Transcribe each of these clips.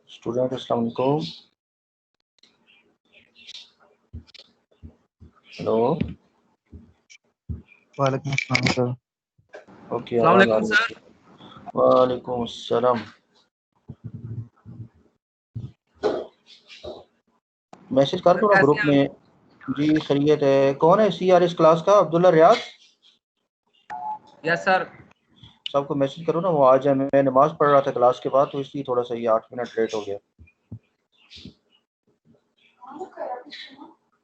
Student अस्सलाम वालेकुम। Hello, वालेकुम अस्सलाम सर। ओके, अस्सलाम आवाज़ आ वालेकुम रही है? सर। वालेकुम अस्सलाम। मैसेज कर सर दो ना कैसे ग्रुप हैं में। जी खैरियत है। कौन है CRS क्लास का? अब्दुल्ला रियाज। आप? Yes sir. सबको मैसेज करो ना, वो आ जाए। मैं नमाज पढ़ रहा था क्लास के बाद, तो इसलिए थोड़ा सा ये 8 मिनट लेट हो गया।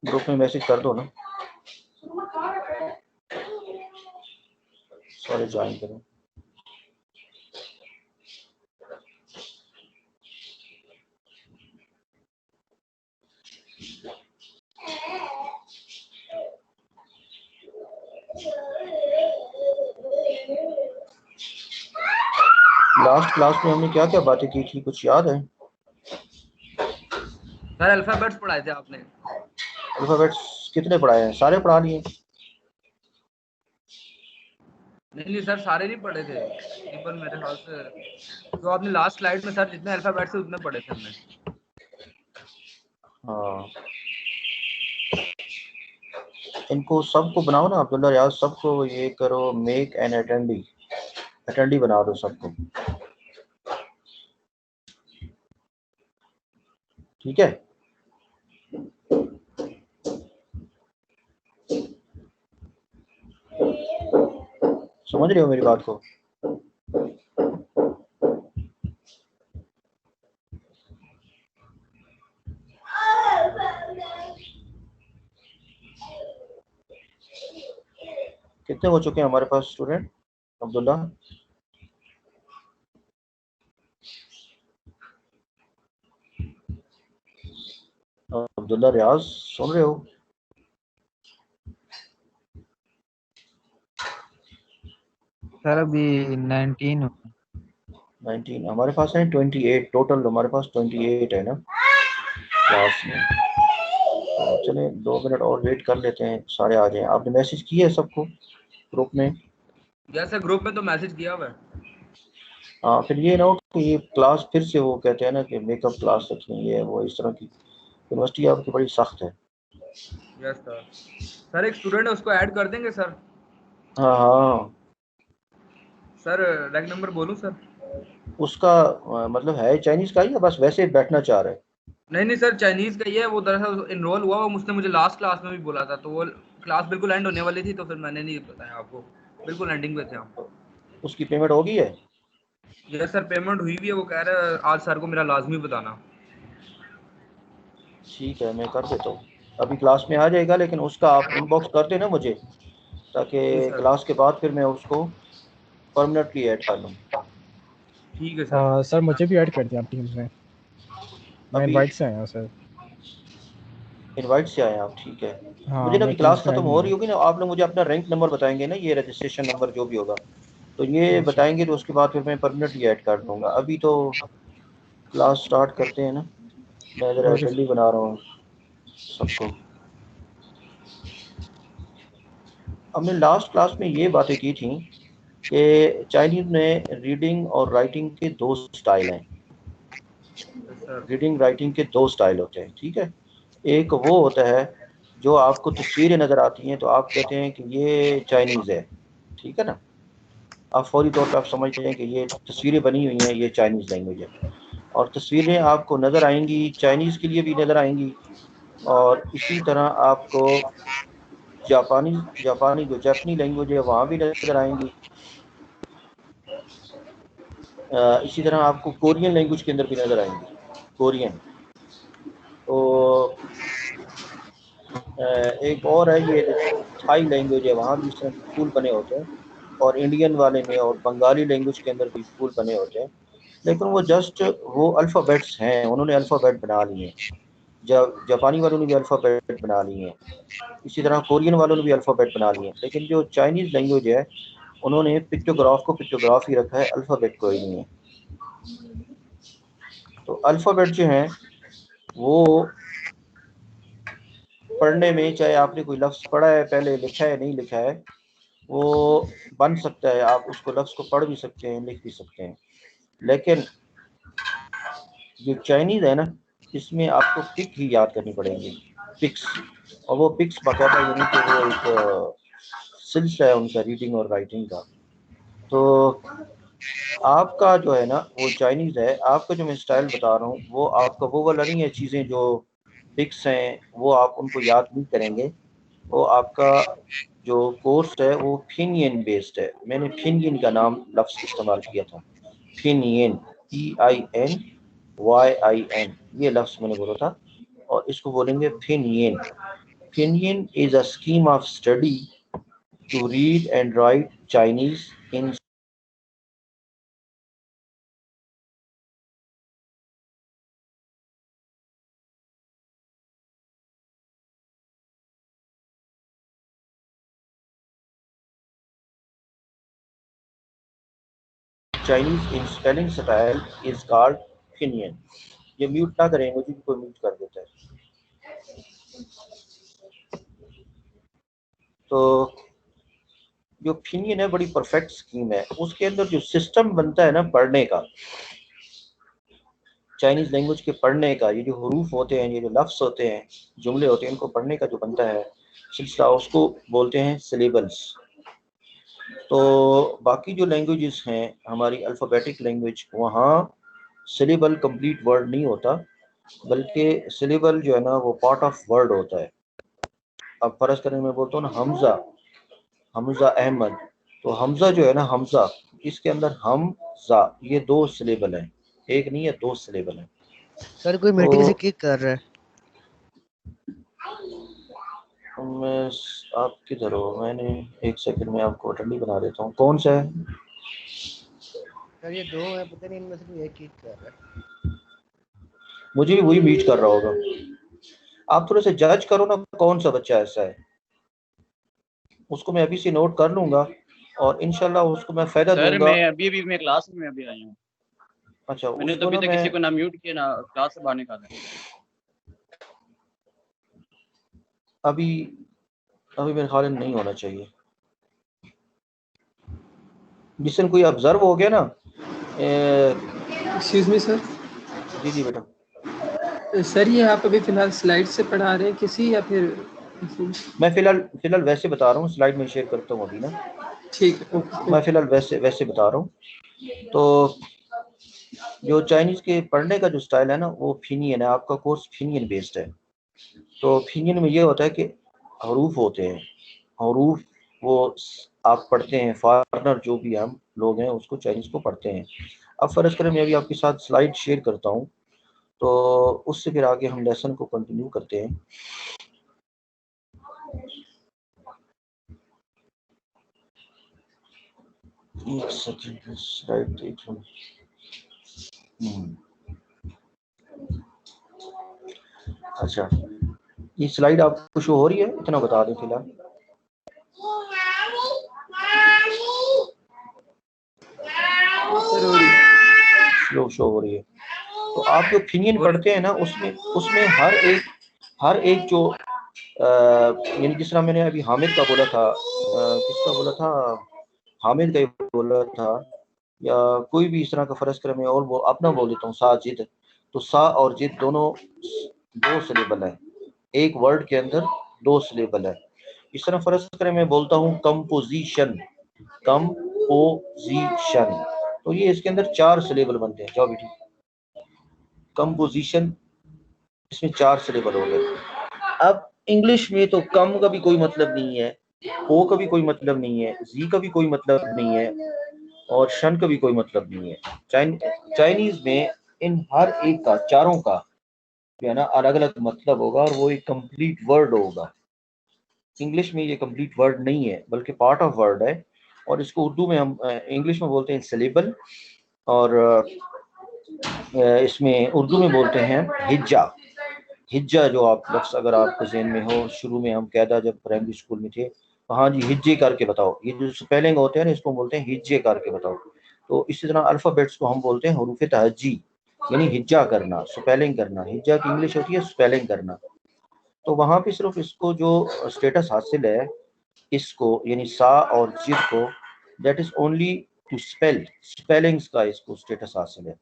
ग्रुप में मैसेज कर दो ना, सारे ज्वाइन करो। लास्ट क्लास में हमने क्या क्या बातें की थी, कुछ याद है? सर अल्फाबेट्स पढ़ाए थे आपने। अल्फाबेट्स कितने पढ़ाए हैं? सारे पढ़ा लिए? नहीं सर, सारे नहीं पढ़े थे तकरीबन, मेरे ख्याल से जो आपने लास्ट स्लाइड में सर जितने अल्फाबेट्स थे उतने पढ़े थे हमने। हाँ, इनको सबको बनाओ ना अब्दुल्ला रियाज, सबको ये करो, मेक एन अटेंडी। अटेंडी बना दो सबको, ठीक है? समझ रहे हो मेरी बात को? कितने हो चुके हैं हमारे पास स्टूडेंट अब्दुल्ला? अब्दुल्ला रियाज सुन रहे हो? सर अभी 19 हो। 19 हमारे पास है। 28 टोटल हमारे पास 28 है ना क्लास में। तो चले 2 मिनट और वेट कर लेते हैं, सारे आ जाएं। आपने मैसेज किया है सबको ग्रुप में? यस सर, ग्रुप में तो मैसेज किया हुआ है। हाँ, फिर ये ना हो कि ये क्लास फिर से वो कहते हैं ना कि मेकअप क्लास रखनी है, वो इस तरह की। यूनिवर्सिटी आपकी बड़ी सख्त है। Yes sir. सर एक स्टूडेंट है, उसको ऐड कर देंगे सर? हाँ हाँ, सर रैक नंबर बोलूं सर? उसका मतलब है चाइनीज का ही या बस वैसे बैठना चाह रहा है? नहीं सर, चाइनीज का ही है। वो दरअसल इनरोल हुआ, वो उसने मुझे लास्ट क्लास में भी बोला था, तो वो क्लास बिल्कुल एंड होने वाली थी, तो फिर मैंने नहीं बताया आपको। बिल्कुल एंडिंग पे थे हम। उसकी पेमेंट हो गई है? यस सर, पेमेंट हुई भी है। वो कह रहा है आज सर को मेरा लाजमी बताना। ठीक है, मैं कर देता हूँ। अभी क्लास में आ जाएगा, लेकिन उसका आप इनबॉक्स कर देना मुझे, जी ताकि सर। क्लास के बाद फिर मैं उसको परमानेंटली ऐड कर लूँ। ठीक है सर। सर मुझे भी ऐड कर दिया आप टीम्स में। मैं अभी इनवाइट से आया हूँ सर। इनवाइट से आए आप? ठीक है। मुझे हाँ, ना मैं अभी टीम्स क्लास में खत्म ऐड हो नहीं रही हूँ। होगी ना, आप लोग मुझे अपना रैंक नंबर बताएंगे ना, ये रजिस्ट्रेशन नंबर जो भी होगा, तो ये जी बताएंगे, तो उसके बाद फिर मैं परमानेंटली ऐड कर दूँगा। अभी तो क्लास स्टार्ट करते हैं ना। मैं ज़रा ओके अटेंडी बना रहा हूँ सबको। हमने लास्ट क्लास में ये बातें की थी कि चाइनीज में रीडिंग और राइटिंग के 2 स्टाइल हैं। सर। रीडिंग राइटिंग के 2 स्टाइल होते हैं, ठीक है? एक वो होता है जो आपको तस्वीरें नज़र आती हैं तो आप कहते हैं कि ये चाइनीज़ है, ठीक है ना? आप फौरी तौर पे आप समझते हैं कि ये तस्वीरें बनी हुई हैं, ये चाइनीज़ लैंग्वेज है। और तस्वीरें आपको नज़र आएंगी, चाइनीज़ के लिए भी नज़र आएंगी, और इसी तरह आपको जापानी जापानी जो जापानी लैंग्वेज है वहाँ भी नज़र आएंगी। इसी तरह आपको कोरियन लैंग्वेज के अंदर भी नज़र आएंगी, कोरियन। तो एक और है ये थाई लैंग्वेज है, वहाँ भी इस तरह के फूल बने होते हैं, और इंडियन वाले में और बंगाली लैंग्वेज के अंदर भी फूल बने होते हैं। लेकिन वो जस्ट वो अल्फ़ाबेट्स हैं, उन्होंने अल्फ़ाबेट बना लिए हैं। जापानी वालों ने भी अल्फ़ाबेट बना लिए हैं, इसी तरह कोरियन वालों ने भी अल्फ़ाबेट बना लिए हैं। लेकिन जो चाइनीज़ लैंग्वेज है, उन्होंने पिक्टोग्राफ को पिक्टोग्राफ ही रखा है, अल्फ़ाबेट कोई नहीं है। तो अल्फ़ाबेट जो हैं वो पढ़ने में, चाहे आपने कोई लफ्ज़ पढ़ा है पहले, लिखा है नहीं लिखा है, वो बन सकता है। आप उसको लफ्ज़ को पढ़ भी सकते हैं, लिख भी सकते हैं। लेकिन जो चाइनीज है ना, इसमें आपको पिक ही याद करनी पड़ेगी, पिक्स। और वो पिक्स बाकायदा यानी कि वो एक सिलसिला है उनका रीडिंग और राइटिंग का। तो आपका जो है ना वो चाइनीज है, आपका जो मैं स्टाइल बता रहा हूँ वो आपका वो वाला नहीं है। चीज़ें जो पिक्स हैं वो आप उनको याद नहीं करेंगे। वो आपका जो कोर्स है वो फिनियन बेस्ड है। मैंने फिनियन का नाम लफ्ज़ इस्तेमाल किया था, फिनियन, PINYIN, ये लफ्ज़ मैंने बोला था। और इसको बोलेंगे pinyin. Pinyin is a scheme of study to read and write Chinese in Chinese in spelling style is called pinyin. ये म्यूट ना करें, मुझे भी कोई म्यूट कर देता है। तो जो फिनियन है बड़ी परफेक्ट स्कीम है। उसके अंदर जो सिस्टम बनता है ना पढ़ने का, चाइनीज लैंग्वेज के पढ़ने का, ये जो हरूफ होते हैं, ये जो लफ्ज़ होते हैं, जुमले होते हैं, इनको पढ़ने का जो बनता है सिलसिला, उसको बोलते हैं सिलेबल्स। तो बाकी जो लैंग्वेजेस हैं हमारी अल्फ़ाबेटिक लैंग्वेज, वहाँ सिलेबल कंप्लीट वर्ड नहीं होता, बल्कि सिलेबल जो है ना वो पार्ट ऑफ वर्ड होता है। अब फर्ज करें मैं बोलता हूँ ना हमजा, हमजा अहमद, तो हमजा जो है ना हमजा, इसके अंदर हमजा ये 2 सिलेबल हैं, एक नहीं है 2 सिलेबल हैं। सर कोई मीटिंग से तो किक कर रहा है। मैं आप किधर हो? मैंने एक सेकंड में आपको अटेंडी बना देता हूँ। कौन सा है? सर ये 2 है, पता नहीं इनमें से कोई एक किक कर रहा है। मुझे भी वही मीट कर रहा होगा। आप थोड़े से जज करो ना कौन सा बच्चा ऐसा है, उसको मैं अभी से नोट कर लूंगा और इंशाल्लाह उसको मैं फायदा सर दूंगा। मैं अभी मैं क्लास में अभी आया हूँ। अच्छा, मैंने तो उसको अभी ना तक मैं किसी को ना म्यूट किया ना क्लास से बाहर निकाला। अभी अभी मेरे ख्याल में नहीं होना चाहिए। जिससे कोई ऑब्जर्व हो गया ना एक्सक्यूज मी सर। जी जी बेटा। सर ये आप अभी फिलहाल स्लाइड से पढ़ा रहे हैं किसी या फिर? मैं फिलहाल वैसे बता रहा हूँ, स्लाइड में शेयर करता हूँ अभी ना। ठीक है, ओके। मैं फिलहाल वैसे बता रहा हूँ। तो जो चाइनीज के पढ़ने का जो स्टाइल है ना वो फिनियन है। आपका कोर्स फिनियन बेस्ड है। तो फिनियन में ये होता है कि हरूफ होते हैं, हरूफ वो आप पढ़ते हैं, फॉरनर जो भी हम लोग हैं उसको चाइनीज को पढ़ते हैं। अब फर्ज करें मैं अभी आपके साथ स्लाइड शेयर करता हूँ, तो उससे फिर आगे हम लेसन को कंटिन्यू करते हैं। एक सेकंड, स्लाइड देख लूं। अच्छा, ये स्लाइड आपको शो हो रही है? इतना बता दें फिलहाल। स्लो शो हो रही है। तो आप जो फिनियन पढ़ते हैं ना उसमें हर एक जो यानी जिस तरह मैंने अभी हामिद का बोला था, किसका बोला था, हामिद का ही बोला था, या कोई भी इस तरह का फर्ज कर मैं और अपना बोल देता हूँ, साजिद। तो सा और जिद दोनों 2 सिलेबल है, एक वर्ड के अंदर 2 सिलेबल है। इस तरह फर्ज करें मैं बोलता हूँ कंपोजिशन, कंपोजिशन, तो ये इसके अंदर 4 सिलेबल बनते हैं। जाओ बेटी, कंपोजिशन, इसमें 4 सिलेबल हो गए। अब इंग्लिश में तो कम का भी कोई मतलब नहीं है, ओ का भी कोई मतलब नहीं है, जी का भी कोई मतलब नहीं है, और शन का भी कोई मतलब नहीं है। चाइनीज में इन हर एक का, चारों का जो है ना अलग अलग मतलब होगा और वो एक कंप्लीट वर्ड होगा। इंग्लिश में ये कंप्लीट वर्ड नहीं है बल्कि पार्ट ऑफ वर्ड है, और इसको उर्दू में हम इंग्लिश में बोलते हैं सिलेबल, और इसमें उर्दू में बोलते हैं हिज्जा। हिज्जा जो आप लफ्ज़ अगर आपके ज़हन में हो, शुरू में हम कहता जब प्राइमरी स्कूल में थे तो हाँ जी हिज्जे करके बताओ, ये जो स्पेलिंग होते हैं ना इसको बोलते हैं हिज्जे करके बताओ। तो इसी तरह अल्फ़ाबेट्स को हम बोलते हैं हरूफ तहज्जी, यानी हिज्जा करना, स्पेलिंग करना। हिज्जा की इंग्लिश होती है स्पेलिंग करना। तो वहाँ पे सिर्फ इसको जो स्टेटस हासिल है, इसको यानी सा और जिद को, that is only to spell, spellings का इसको स्टेटस हासिल है,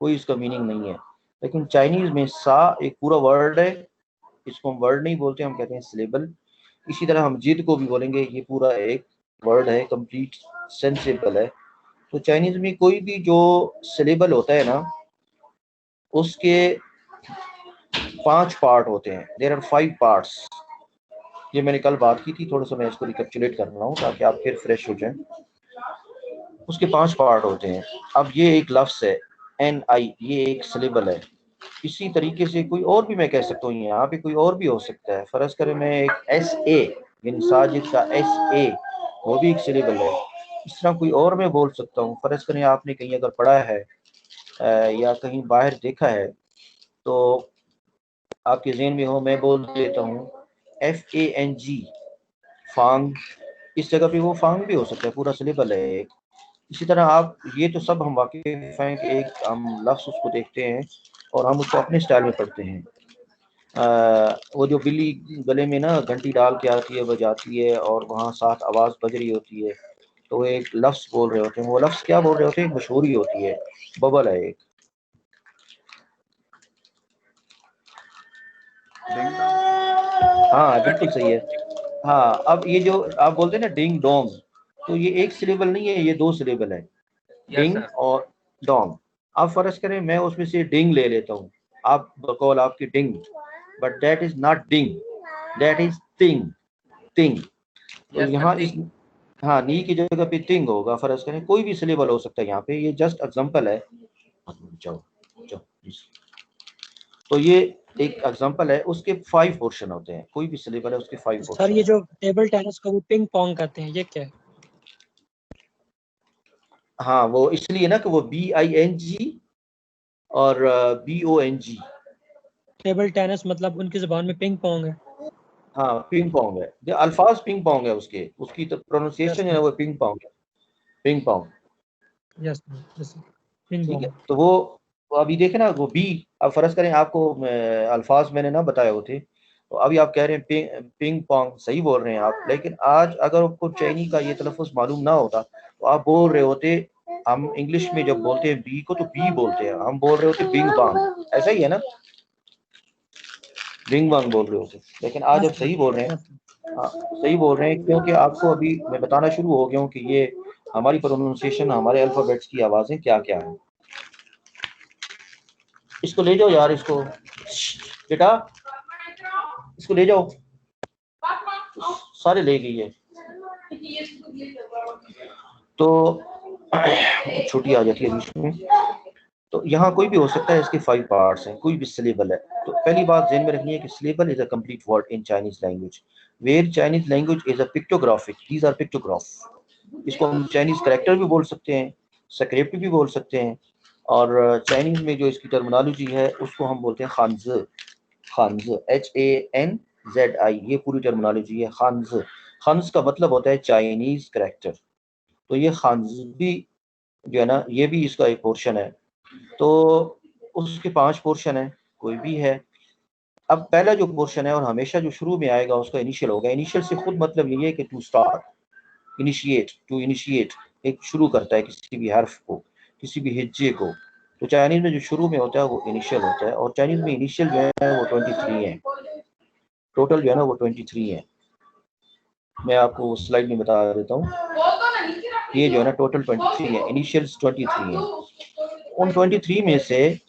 कोई इसका मीनिंग नहीं है। लेकिन चाइनीज़ में सा एक पूरा वर्ड है, इसको हम वर्ड नहीं बोलते, हम कहते हैं सिलेबल। इसी तरह हम जिद को भी बोलेंगे, ये पूरा एक वर्ड है, कंप्लीट सेंसेबल है। तो चाइनीज़ में कोई भी जो सिलेबल होता है ना, उसके 5 पार्ट होते हैं। There are 5 parts. ये मैंने कल बात की थी, थोड़ा सा मैं इसको रिकैप्चुलेट कर रहा हूँ ताकि आप फिर फ्रेश हो जाएं। उसके 5 पार्ट होते हैं। अब ये एक लफ्ज़ है NI, ये एक सिलेबल है। इसी तरीके से कोई और भी मैं कह सकता हूँ, यहाँ पे कोई और भी हो सकता है। फर्ज करें मैं एक SA यानी साजिद का SA, वो भी एक सिलेबल है। इस तरह कोई और मैं बोल सकता हूँ। फर्ज करें आपने कहीं अगर पढ़ा है या कहीं बाहर देखा है तो आपके ज़हन में हो, मैं बोल देता हूँ FANG, फांग। इस जगह पे वो फांग भी हो सकता है, पूरा सिलेबल है एक। इसी तरह आप, ये तो सब हम वाकिफ हैं कि एक हम लफ्ज़ उसको देखते हैं और हम उसको अपने स्टाइल में पढ़ते हैं। वो जो बिल्ली गले में ना घंटी डाल के आती है, बजाती है और वहाँ साथ आवाज़ बज रही होती है, तो एक लफ्ज़ बोल रहे होते हैं। वो लफ्ज़ क्या बोल रहे होते हैं? मशहूरी होती है, बबल है एक। हाँ बिल्कुल सही है। हाँ, अब ये जो आप बोलते हैं ना डिंग डोंग, तो ये एक सिलेबल नहीं है, ये 2 सिलेबल है, यस डिंग सर। और डोंग। आप फर्ज करें मैं उसमें से डिंग ले लेता हूँ, आप बकौल आपकी डिंग, बट दैट इज नॉट डिंग, दैट इज तिंग, तिंग। तो यस यहाँ सर, इस, हाँ, नी की जगह पे तिंग होगा। फर्ज करें कोई भी सिलेबल हो सकता है यहाँ पे, ये जस्ट एग्जांपल है। जाओ जाओ। तो ये एक एग्जांपल है, उसके 5 पोर्शन होते हैं। कोई भी सिलेबल है उसके 5 सर पोर्शन ये है। जो टेबल टेनिस को वो पिंग पोंग कहते हैं, ये क्या है? हाँ, वो इसलिए ना कि वो BING और BONG। टेबल टेनिस मतलब उनकी जुबान में पिंग पोंग है। हाँ, पिंग पोंग है, जो अल्फाज पिंग पोंग है, उसके उसकी तो प्रोनाउंसिएशन यस है ना, वो पिंग पोंग है, ping pong. Yes yes ping ठीक है, पोंग। तो वो अभी देखे ना वो बी। अब फर्ज करें आपको अल्फाज मैंने ना बताए होते, तो अभी आप कह रहे हैं पिंग पोंग, सही बोल रहे हैं आप। लेकिन आज अगर आपको चाइनी का ये तलफ़ुज़ मालूम ना होता तो आप बोल रहे होते, हम इंग्लिश में जब बोलते हैं बी को तो बी बोलते हैं, हम बोल रहे होते बिंग बांग, ऐसा ही है ना, बिंग बांग बोल रहे होते। लेकिन आज यस आप सही बोल रहे हैं। यस। हाँ, सही बोल रहे हैं, क्योंकि आपको अभी मैं बताना शुरू हो गया हूँ कि ये हमारी प्रोनाउंसिएशन, हमारे अल्फ़ाबेट्स की आवाज़ें क्या क्या हैं। इसको ले जाओ यार, इसको बेटा, इसको ले जाओ। सारे ले गई है तो छुट्टी आ जाती है बीच में। तो यहाँ कोई भी हो सकता है, इसके 5 पार्ट्स हैं, कोई भी सिलेबल है। तो पहली बात ध्यान में रखनी है कि syllable is a complete word in Chinese language, where Chinese language is a pictographic, these are pictograph. इसको हम चाइनीज कैरेक्टर भी बोल सकते हैं, स्क्रिप्ट भी बोल सकते हैं, और चाइनीज में जो इसकी टर्मिनोलॉजी है उसको हम बोलते हैं खानज, खानज, HANZI, ये पूरी टर्मिनोलॉजी है खानज। खानज का मतलब होता है चाइनीज कैरेक्टर। तो ये खानज भी जो है ना, ये भी इसका एक पोर्शन है। तो उसके 5 पोर्शन है, कोई भी है। अब पहला जो पोर्शन है और हमेशा जो शुरू में आएगा उसका इनिशियल होगा। इनिशियल से खुद मतलब ये है कि to start, initiate, to initiate, एक शुरू करता है किसी भी हर्फ को, किसी भी हिज्जे को। तो चाइनीज में जो शुरू में होता है वो इनिशियल होता है, और चाइनीज में इनिशियल जो है वो 23 है, टोटल जो है ना वो 23 है। मैं आपको स्लाइड में बता देता हूँ, ये जो है ना टोटल 23 है, इनिशियल्स 23 है। उन 23 में से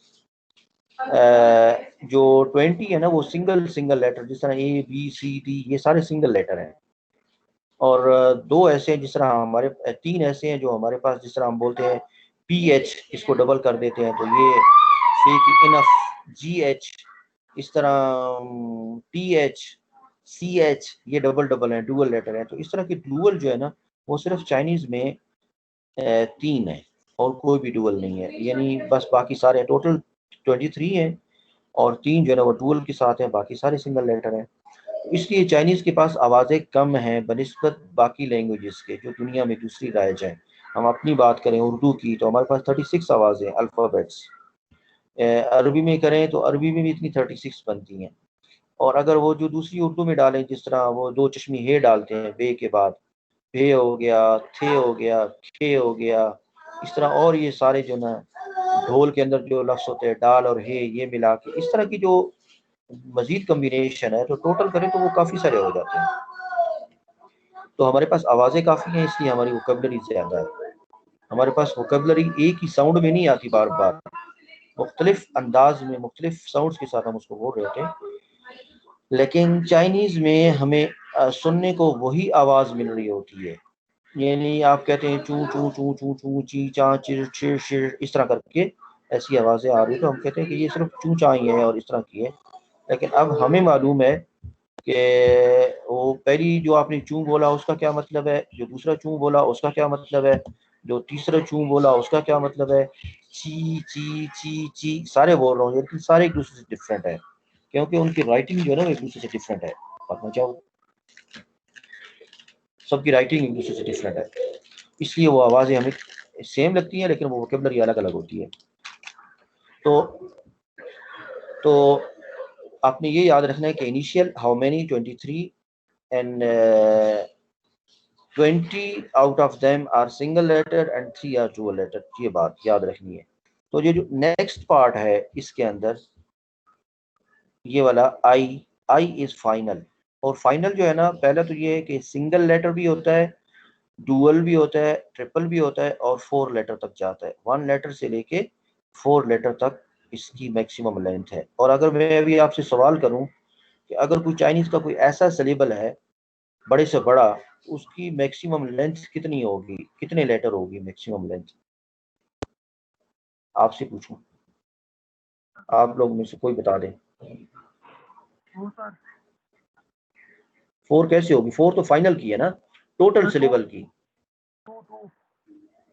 जो 20 है ना वो सिंगल सिंगल लेटर, जिस तरह ABCD, ये सारे सिंगल लेटर हैं। और 2 ऐसे हैं, जिस तरह हमारे 3 ऐसे हैं जो हमारे पास, जिस तरह हम बोलते हैं PH, इसको डबल कर देते हैं तो ये फेक इनफ, GH, इस तरह TH, CH, ये डबल डबल है, डुअल लेटर है। तो इस तरह की डुअल जो है ना वो सिर्फ चाइनीज में 3 है, और कोई भी डुअल नहीं है। यानी बस बाकी सारे टोटल 23 हैं, और 3 जो है ना वो डुअल के साथ है, बाकी सारे सिंगल लेटर हैं। इसलिए चाइनीज़ के पास आवाज़ें कम हैं बनिस्बत बाकी लैंग्वेजेस के जो दुनिया में दूसरी राइज हैं। हम अपनी बात करें उर्दू की, तो हमारे पास 36 आवाज़ें, अल्फ़ाबेट्स। अरबी में करें तो अरबी में भी इतनी 36 बनती हैं। और अगर वो जो दूसरी उर्दू में डालें, जिस तरह वो 2 चश्मी हे डालते हैं बे के बाद, बे हो गया, थे हो गया, खे हो गया, इस तरह और ये सारे जो ना ढोल के अंदर जो लफ्ज़ होते हैं डाल और हे, ये मिला के इस तरह की जो मजीद कम्बिनेशन है तो टोटल करें तो वो काफ़ी सारे हो जाते हैं। तो हमारे पास आवाज़ें काफ़ी हैं, इसलिए हमारी वोकैबुलरी ज़्यादा है। हमारे पास वोकैबुलरी एक ही साउंड में नहीं आती, बार बार मुख्तलिफ अंदाज में मुख्तलिफ साउंड्स के साथ हम उसको बोल रहे थे। लेकिन चाइनीज़ में हमें सुनने को वही आवाज़ मिल रही होती है, यानी आप कहते हैं चू चू चू चू चू ची चा चिर चिर शिर, इस तरह करके ऐसी आवाज़ें आ रही, तो हम कहते हैं कि ये सिर्फ चू चा ही है और इस तरह की है। लेकिन अब हमें मालूम है कि वो पहली जो आपने चू बोला उसका क्या मतलब है, जो दूसरा चू बोला उसका क्या मतलब है, जो तीसरा चू बोला उसका क्या मतलब है। ची ची ची ची सारे बोल रहा हूँ, लेकिन सारे एक दूसरे से डिफरेंट है, क्योंकि उनकी राइटिंग जो है ना वो एक दूसरे से डिफरेंट है। पढ़ना चाहो, सबकी राइटिंग एक दूसरे से डिफरेंट है, इसलिए वो आवाज़ें हमें सेम लगती हैं लेकिन वो वोकैबुलरी अलग अलग होती है। तो आपने ये याद रखना है कि initial how many 23 and 20 out of them are single letter and 3 are dual letter, ये बात याद रखनी है। तो ये जो नेक्स्ट पार्ट है इसके अंदर ये वाला आई इज फाइनल, और फाइनल जो है ना, पहला तो ये है कि सिंगल लेटर भी होता है, डुअल भी होता है, ट्रिपल भी होता है और 4 लेटर तक जाता है। 1 लेटर से लेके 4 लेटर तक इसकी मैक्सिमम लेंथ है। और अगर मैं अभी आपसे सवाल करूं कि अगर कोई चाइनीज का कोई ऐसा सिलेबल है बड़े से बड़ा, उसकी मैक्सिमम लेंथ कितनी होगी, कितने लेटर होगी मैक्सिमम लेंथ, आपसे पूछूं, आप लोग में से कोई बता दें। 4 कैसे होगी, 4 तो फाइनल की है ना, टोटल सिलेबल की।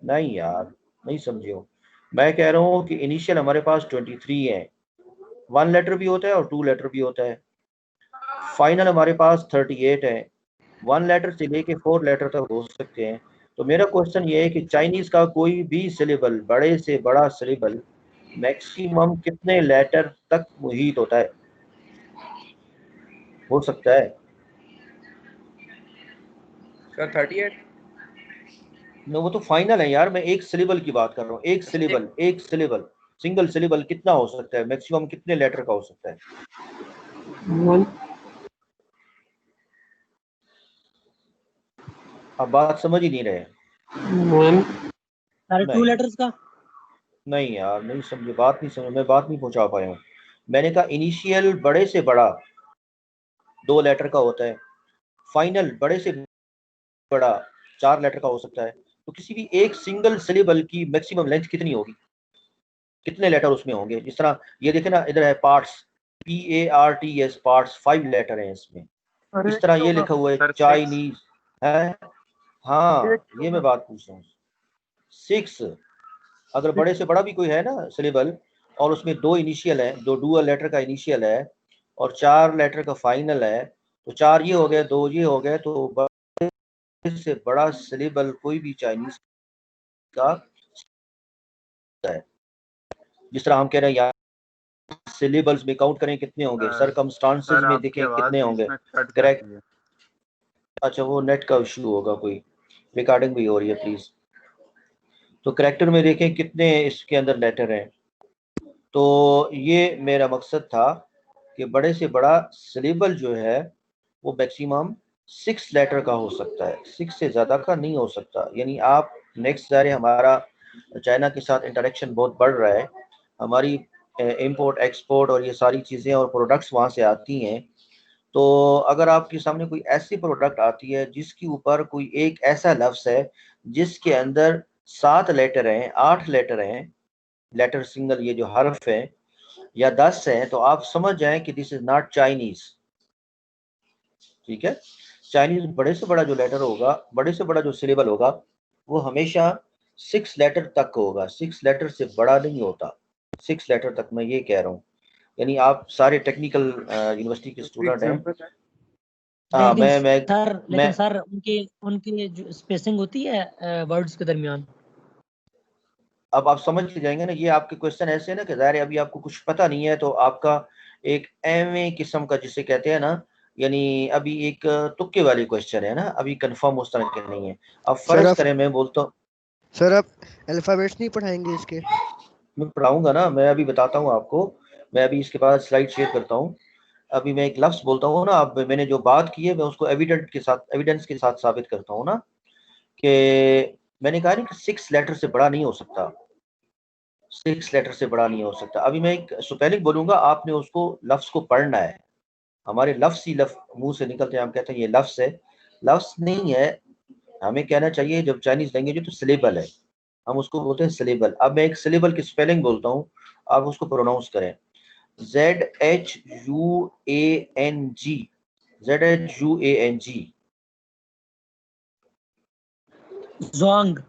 नहीं यार, नहीं समझे हो, मैं कह रहा हूँ कि इनिशियल हमारे पास 23 है, 1 लेटर भी होता है और 2 लेटर भी होता है। फाइनल हमारे पास 38 है, 1 लेटर से लेके 4 लेटर तक हो सकते हैं। तो मेरा क्वेश्चन ये है कि चाइनीज का कोई भी सिलेबल, बड़े से बड़ा सिलेबल, मैक्सिमम कितने लेटर तक मुहित होता है, हो सकता है? सर 38। नो, वो तो फाइनल है यार, मैं एक सिलेबल की बात कर रहा हूँ, एक सिलेबल सिंगल सिलेबल कितना हो सकता है, मैक्सिमम कितने लेटर का हो सकता है? आप बात समझ ही नहीं रहे। सारे 2 लेटर्स का। नहीं यार, नहीं समझे, बात नहीं समझ, मैं बात नहीं पहुंचा पाया हूँ। मैंने कहा इनिशियल बड़े से बड़ा 2 लेटर का होता है, फाइनल बड़े से बड़ा 4 लेटर का हो सकता है। तो किसी भी एक सिंगल सिलेबल की मैक्सिमम लेंथ कितनी होगी, कितने लेटर उसमें होंगे? जिस तरह ये देखे ना, इधर है पार्ट्स, PARTS, पार्ट्स 5 लेटर हैं इसमें। इस तरह ये लिखा हुआ है चाइनीज है, हाँ ये मैं बात पूछ रहा हूँ, 6। अगर बड़े से बड़ा भी कोई है ना सिलेबल और उसमें 2 इनिशियल है, 2 डुअल लेटर का इनिशियल है और 4 लेटर का फाइनल है, तो 4 ये हो गए, 2 ये हो गए, तो बड़े से बड़ा सिलेबल कोई भी चाइनीज का है। जिस तरह हम कह रहे हैं यार सिलेबल्स में काउंट करें कितने होंगे, सरकमस्टांसेस में देखें कितने होंगे, करेक्ट। अच्छा, वो नेट का इशू होगा, कोई रिकॉर्डिंग भी हो रही है प्लीज। तो करेक्टर में देखें कितने इसके अंदर लेटर हैं। तो ये मेरा मकसद था कि बड़े से बड़ा सिलेबल जो है वो मैक्सिमम 6 लेटर का हो सकता है, 6 से ज़्यादा का नहीं हो सकता। यानी आप नेक्स्ट ज़ाहिर हमारा चाइना के साथ इंटरेक्शन बहुत बढ़ रहा है, हमारी इंपोर्ट एक्सपोर्ट और ये सारी चीज़ें और प्रोडक्ट्स वहाँ से आती हैं। तो अगर आपके सामने कोई ऐसी प्रोडक्ट आती है जिसके ऊपर कोई एक ऐसा लफ्ज़ है जिसके अंदर 7 लेटर हैं, 8 लेटर हैं, लेटर सिंगल ये जो हर्फ है, या 10 है, तो आप समझ जाएं कि दिस इज नॉट चाइनीज। ठीक है, चाइनीज बड़े से बड़ा जो लेटर होगा, बड़े से बड़ा जो सिलेबल होगा, वो हमेशा 6 लेटर तक होगा, 6 लेटर से बड़ा नहीं होता, 6 लेटर तक, मैं ये कह रहा हूँ। यानी आप सारे टेक्निकल यूनिवर्सिटी के स्टूडेंट हैं। हाँ, लेकिन सर उनकी उनकी जो स्पेसिंग होती है वर्ड्स के दरमियान। अब आप समझ जाएंगे ना, ये आपके क्वेश्चन ऐसे है ना कि ज़ाहिर अभी आपको कुछ पता नहीं है, तो आपका एक एमए किस्म का जिसे कहते हैं ना, यानी अभी एक तुक्के वाली क्वेश्चन है ना, अभी कंफर्म उस तरह के नहीं है। अब फर्ज करें मैं बोलता हूँ सर आप अल्फाबेट्स नहीं पढ़ाएंगे इसके? मैं पढ़ाऊंगा ना, मैं अभी बताता हूँ आपको। मैं अभी इसके बाद स्लाइड शेयर करता हूँ। अभी मैं एक लफ्ज बोलता हूँ ना, अब मैंने जो बात की है मैं उसको एविडेंस के साथ साबित करता हूँ ना, कि मैंने कहा नहीं कि 6 लेटर से बड़ा नहीं हो सकता, 6 लेटर से बड़ा नहीं हो सकता। अभी मैं एक स्पेलिंग बोलूंगा, आपने उसको लफ्ज को पढ़ना है। हमारे लफ्ज ही लफ्ज मुंह से निकलते हैं, हम कहते हैं ये लफ्ज है, लफ्ज नहीं है। हमें कहना चाहिए जब चाइनीज लैंग्वेज है तो सिलेबल है, हम उसको बोलते हैं सिलेबल। अब मैं एक सिलेबल की स्पेलिंग बोलता हूँ, आप उसको प्रोनाउंस करें। ZHUANG, ZHUANG। जोंग।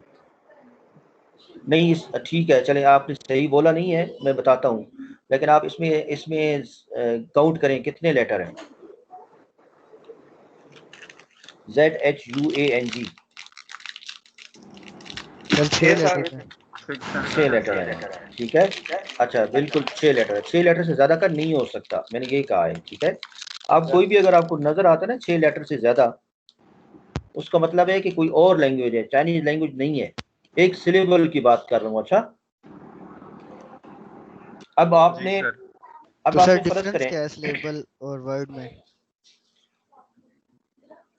नहीं, ठीक है, चले, आपने सही बोला नहीं है, मैं बताता हूँ, लेकिन आप इसमें इसमें काउंट करें कितने लेटर हैं। ZHUANG, सर 6 लेटर हैं। 6 लेटर है, ठीक है। अच्छा, बिल्कुल 6 लेटर है, 6 लेटर से ज्यादा का नहीं हो सकता, मैंने यही कहा है, ठीक है। अब कोई भी अगर आपको नजर आता है ना 6 लेटर से ज्यादा, उसका मतलब है कि कोई और लैंग्वेज है, चाइनीज लैंग्वेज नहीं है। एक सिलेबल की बात कर रहा हूँ। अच्छा, अब आपने तो सर फर्ज डिफरेंस करें, क्या है सिलेबल और वर्ड में?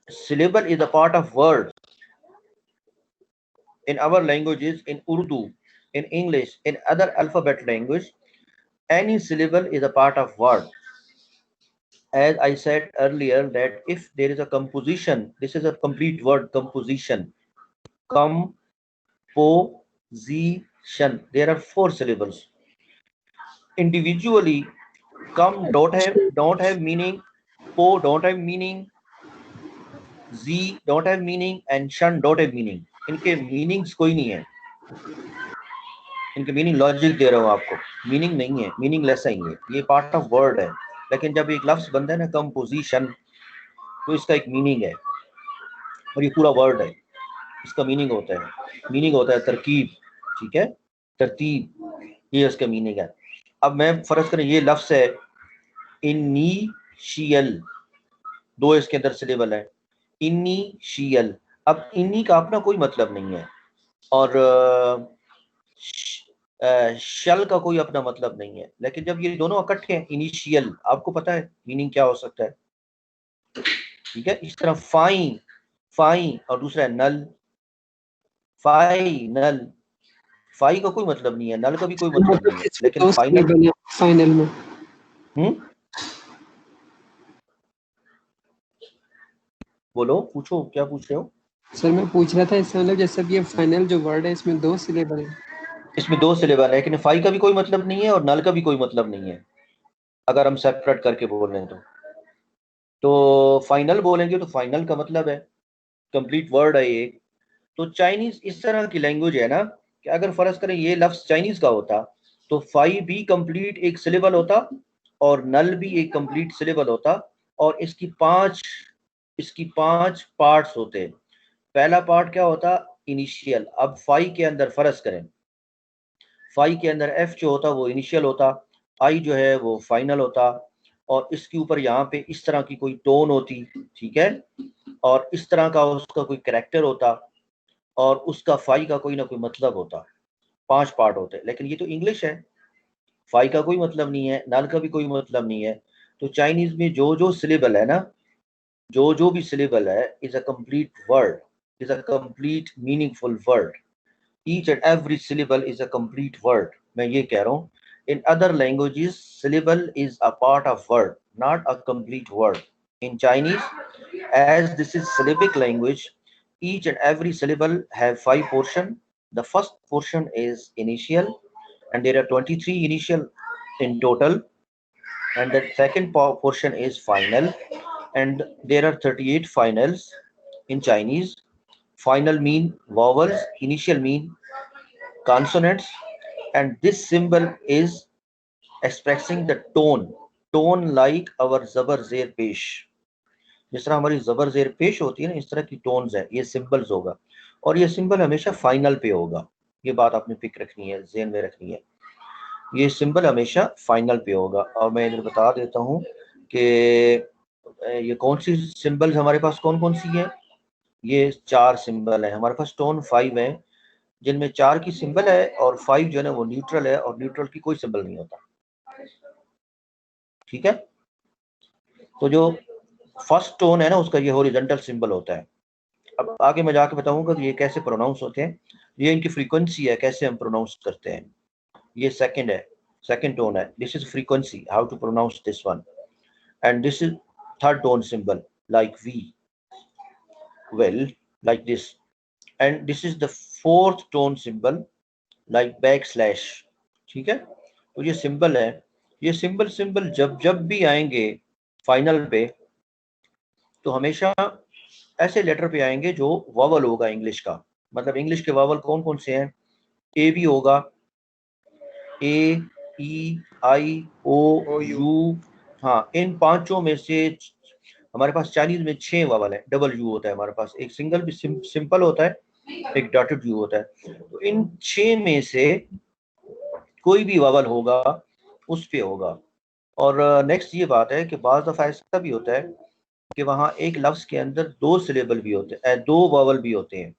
syllable is a part of word in our languages, in Urdu, in English, in other alphabet language. Any syllable is a part of word. As I said earlier, that if there is a composition, this is a complete word, composition. Composition. There are 4 syllables. Individually, come don't have meaning. Po don't have meaning. Z don't have meaning and shun don't have meaning. इनके meanings कोई नहीं है, इनके meaning logic दे रहा हूँ आपको, meaning नहीं है, मीनिंग लेस है, ये पार्ट ऑफ वर्ड है। लेकिन जब एक लफ्ज बनता है ना कंपोजिशन, तो इसका एक मीनिंग है, और ये पूरा वर्ड है, इसका मीनिंग होता है तरकीब, ठीक है, तरतीब, ये उसका मीनिंग है। अब मैं फर्ज करें ये लफ्ज है इनिशियल, 2 इसके अंदर सिलेबल है, इनिशियल। अब इन्नी का अपना कोई मतलब नहीं है, और शल का कोई अपना मतलब नहीं है, लेकिन जब ये दोनों इकट्ठे हैं, इनिशियल, आपको पता है मीनिंग क्या हो सकता है, ठीक है। इस तरह फाइन, फाइन, और दूसरा है नल, फाइनल। फाई का कोई मतलब नहीं है, नल का भी कोई मतलब नहीं है, लेकिन फाइनल। फाइनल में बोलो, पूछो, क्या पूछ रहे हो? सर मैं पूछ रहा था इसका मतलब जैसे ये फाइनल जो वर्ड है इसमें 2 सिलेबल है। इसमें 2 सिलेबल है, लेकिन फाई का भी कोई मतलब नहीं है और नल का भी कोई मतलब नहीं है, अगर हम सेपरेट करके बोल रहे हैं तो फाइनल बोलेंगे तो फाइनल का मतलब है कंप्लीट वर्ड है ये। तो चाइनीज इस तरह की लैंग्वेज है ना, कि अगर फर्ज करें ये लफ्ज चाइनीज का होता, तो फाई भी कंप्लीट एक सिलेबल होता, और नल भी एक कंप्लीट सिलेबल होता, और इसकी पांच पार्ट्स होते। पहला पार्ट क्या होता, इनिशियल। अब फाई के अंदर फर्ज करें, फाई के अंदर एफ जो होता वो इनिशियल होता, आई जो है वो फाइनल होता, और इसके ऊपर यहाँ पे इस तरह की कोई टोन होती, ठीक है, और इस तरह का उसका कोई कैरेक्टर होता, और उसका फाई का कोई ना कोई मतलब होता। 5 पार्ट होते हैं, लेकिन ये तो इंग्लिश है, फाई का कोई मतलब नहीं है, नल का भी कोई मतलब नहीं है। तो चाइनीज में जो जो सिलेबल है ना, जो जो भी सिलेबल है, is a complete word, is a complete meaningful word. Each and every syllable is a complete word, मैं ये कह रहा हूँ। In other languages syllable is a part of word, not a complete word. In Chinese, as this is syllabic language, each and every syllable have 5 portion. The first portion is initial, and there are 23 initial in total, and the second portion is final, and there are 38 finals in Chinese. Final mean vowels, initial mean consonants, and this symbol is expressing the tone like our zabar zer pesh, जिस तरह हमारी जबर जेर पेश होती है ना, इस तरह की टोन्स है, ये सिंबल्स होगा, और ये सिंबल हमेशा फाइनल पे होगा। ये बात आपने पिक रखनी है, ज़हन में रखनी है, ये सिंबल हमेशा फाइनल पे होगा। और मैं इधर बता देता हूँ कि ये कौन सी सिंबल्स हमारे पास कौन कौन सी है। ये 4 सिंबल है हमारे पास, टोन 5 है, जिनमें 4 की सिंबल है और 5 जो है ना वो न्यूट्रल है, और न्यूट्रल की कोई सिंबल नहीं होता। ठीक है, तो जो फर्स्ट टोन है ना उसका ये हॉरिजॉन्टल सिंबल होता है। अब आगे मैं जाके बताऊंगा कि ये कैसे प्रोनाउंस होते हैं, ये इनकी फ्रीक्वेंसी है, कैसे हम प्रोनाउंस करते हैं। ये सेकंड है, सेकंड टोन है, this is frequency, how to pronounce this one. And this is third tone symbol like we, well, like this. And this is the fourth tone symbol like backslash। ठीक है, तो ये symbol है, ये symbol जब जब भी आएंगे फाइनल पे तो हमेशा ऐसे लेटर पे आएंगे जो वावल होगा इंग्लिश का। मतलब इंग्लिश के वावल कौन कौन से हैं, ए भी होगा, ए, ई, आई, ओ, यू। हाँ, इन पांचों में से हमारे पास चाइनीज में 6 वावल है, डबल यू होता है हमारे पास, एक सिंगल भी सिंपल होता है, एक डॉटेड यू होता है। तो इन 6 में से कोई भी वावल होगा उस पे होगा। और नेक्स्ट ये बात है कि बाज़ दफा ऐसा भी होता है कि वहाँ एक लफ्ज के अंदर 2 सिलेबल भी होते हैं, 2 वावल भी होते हैं।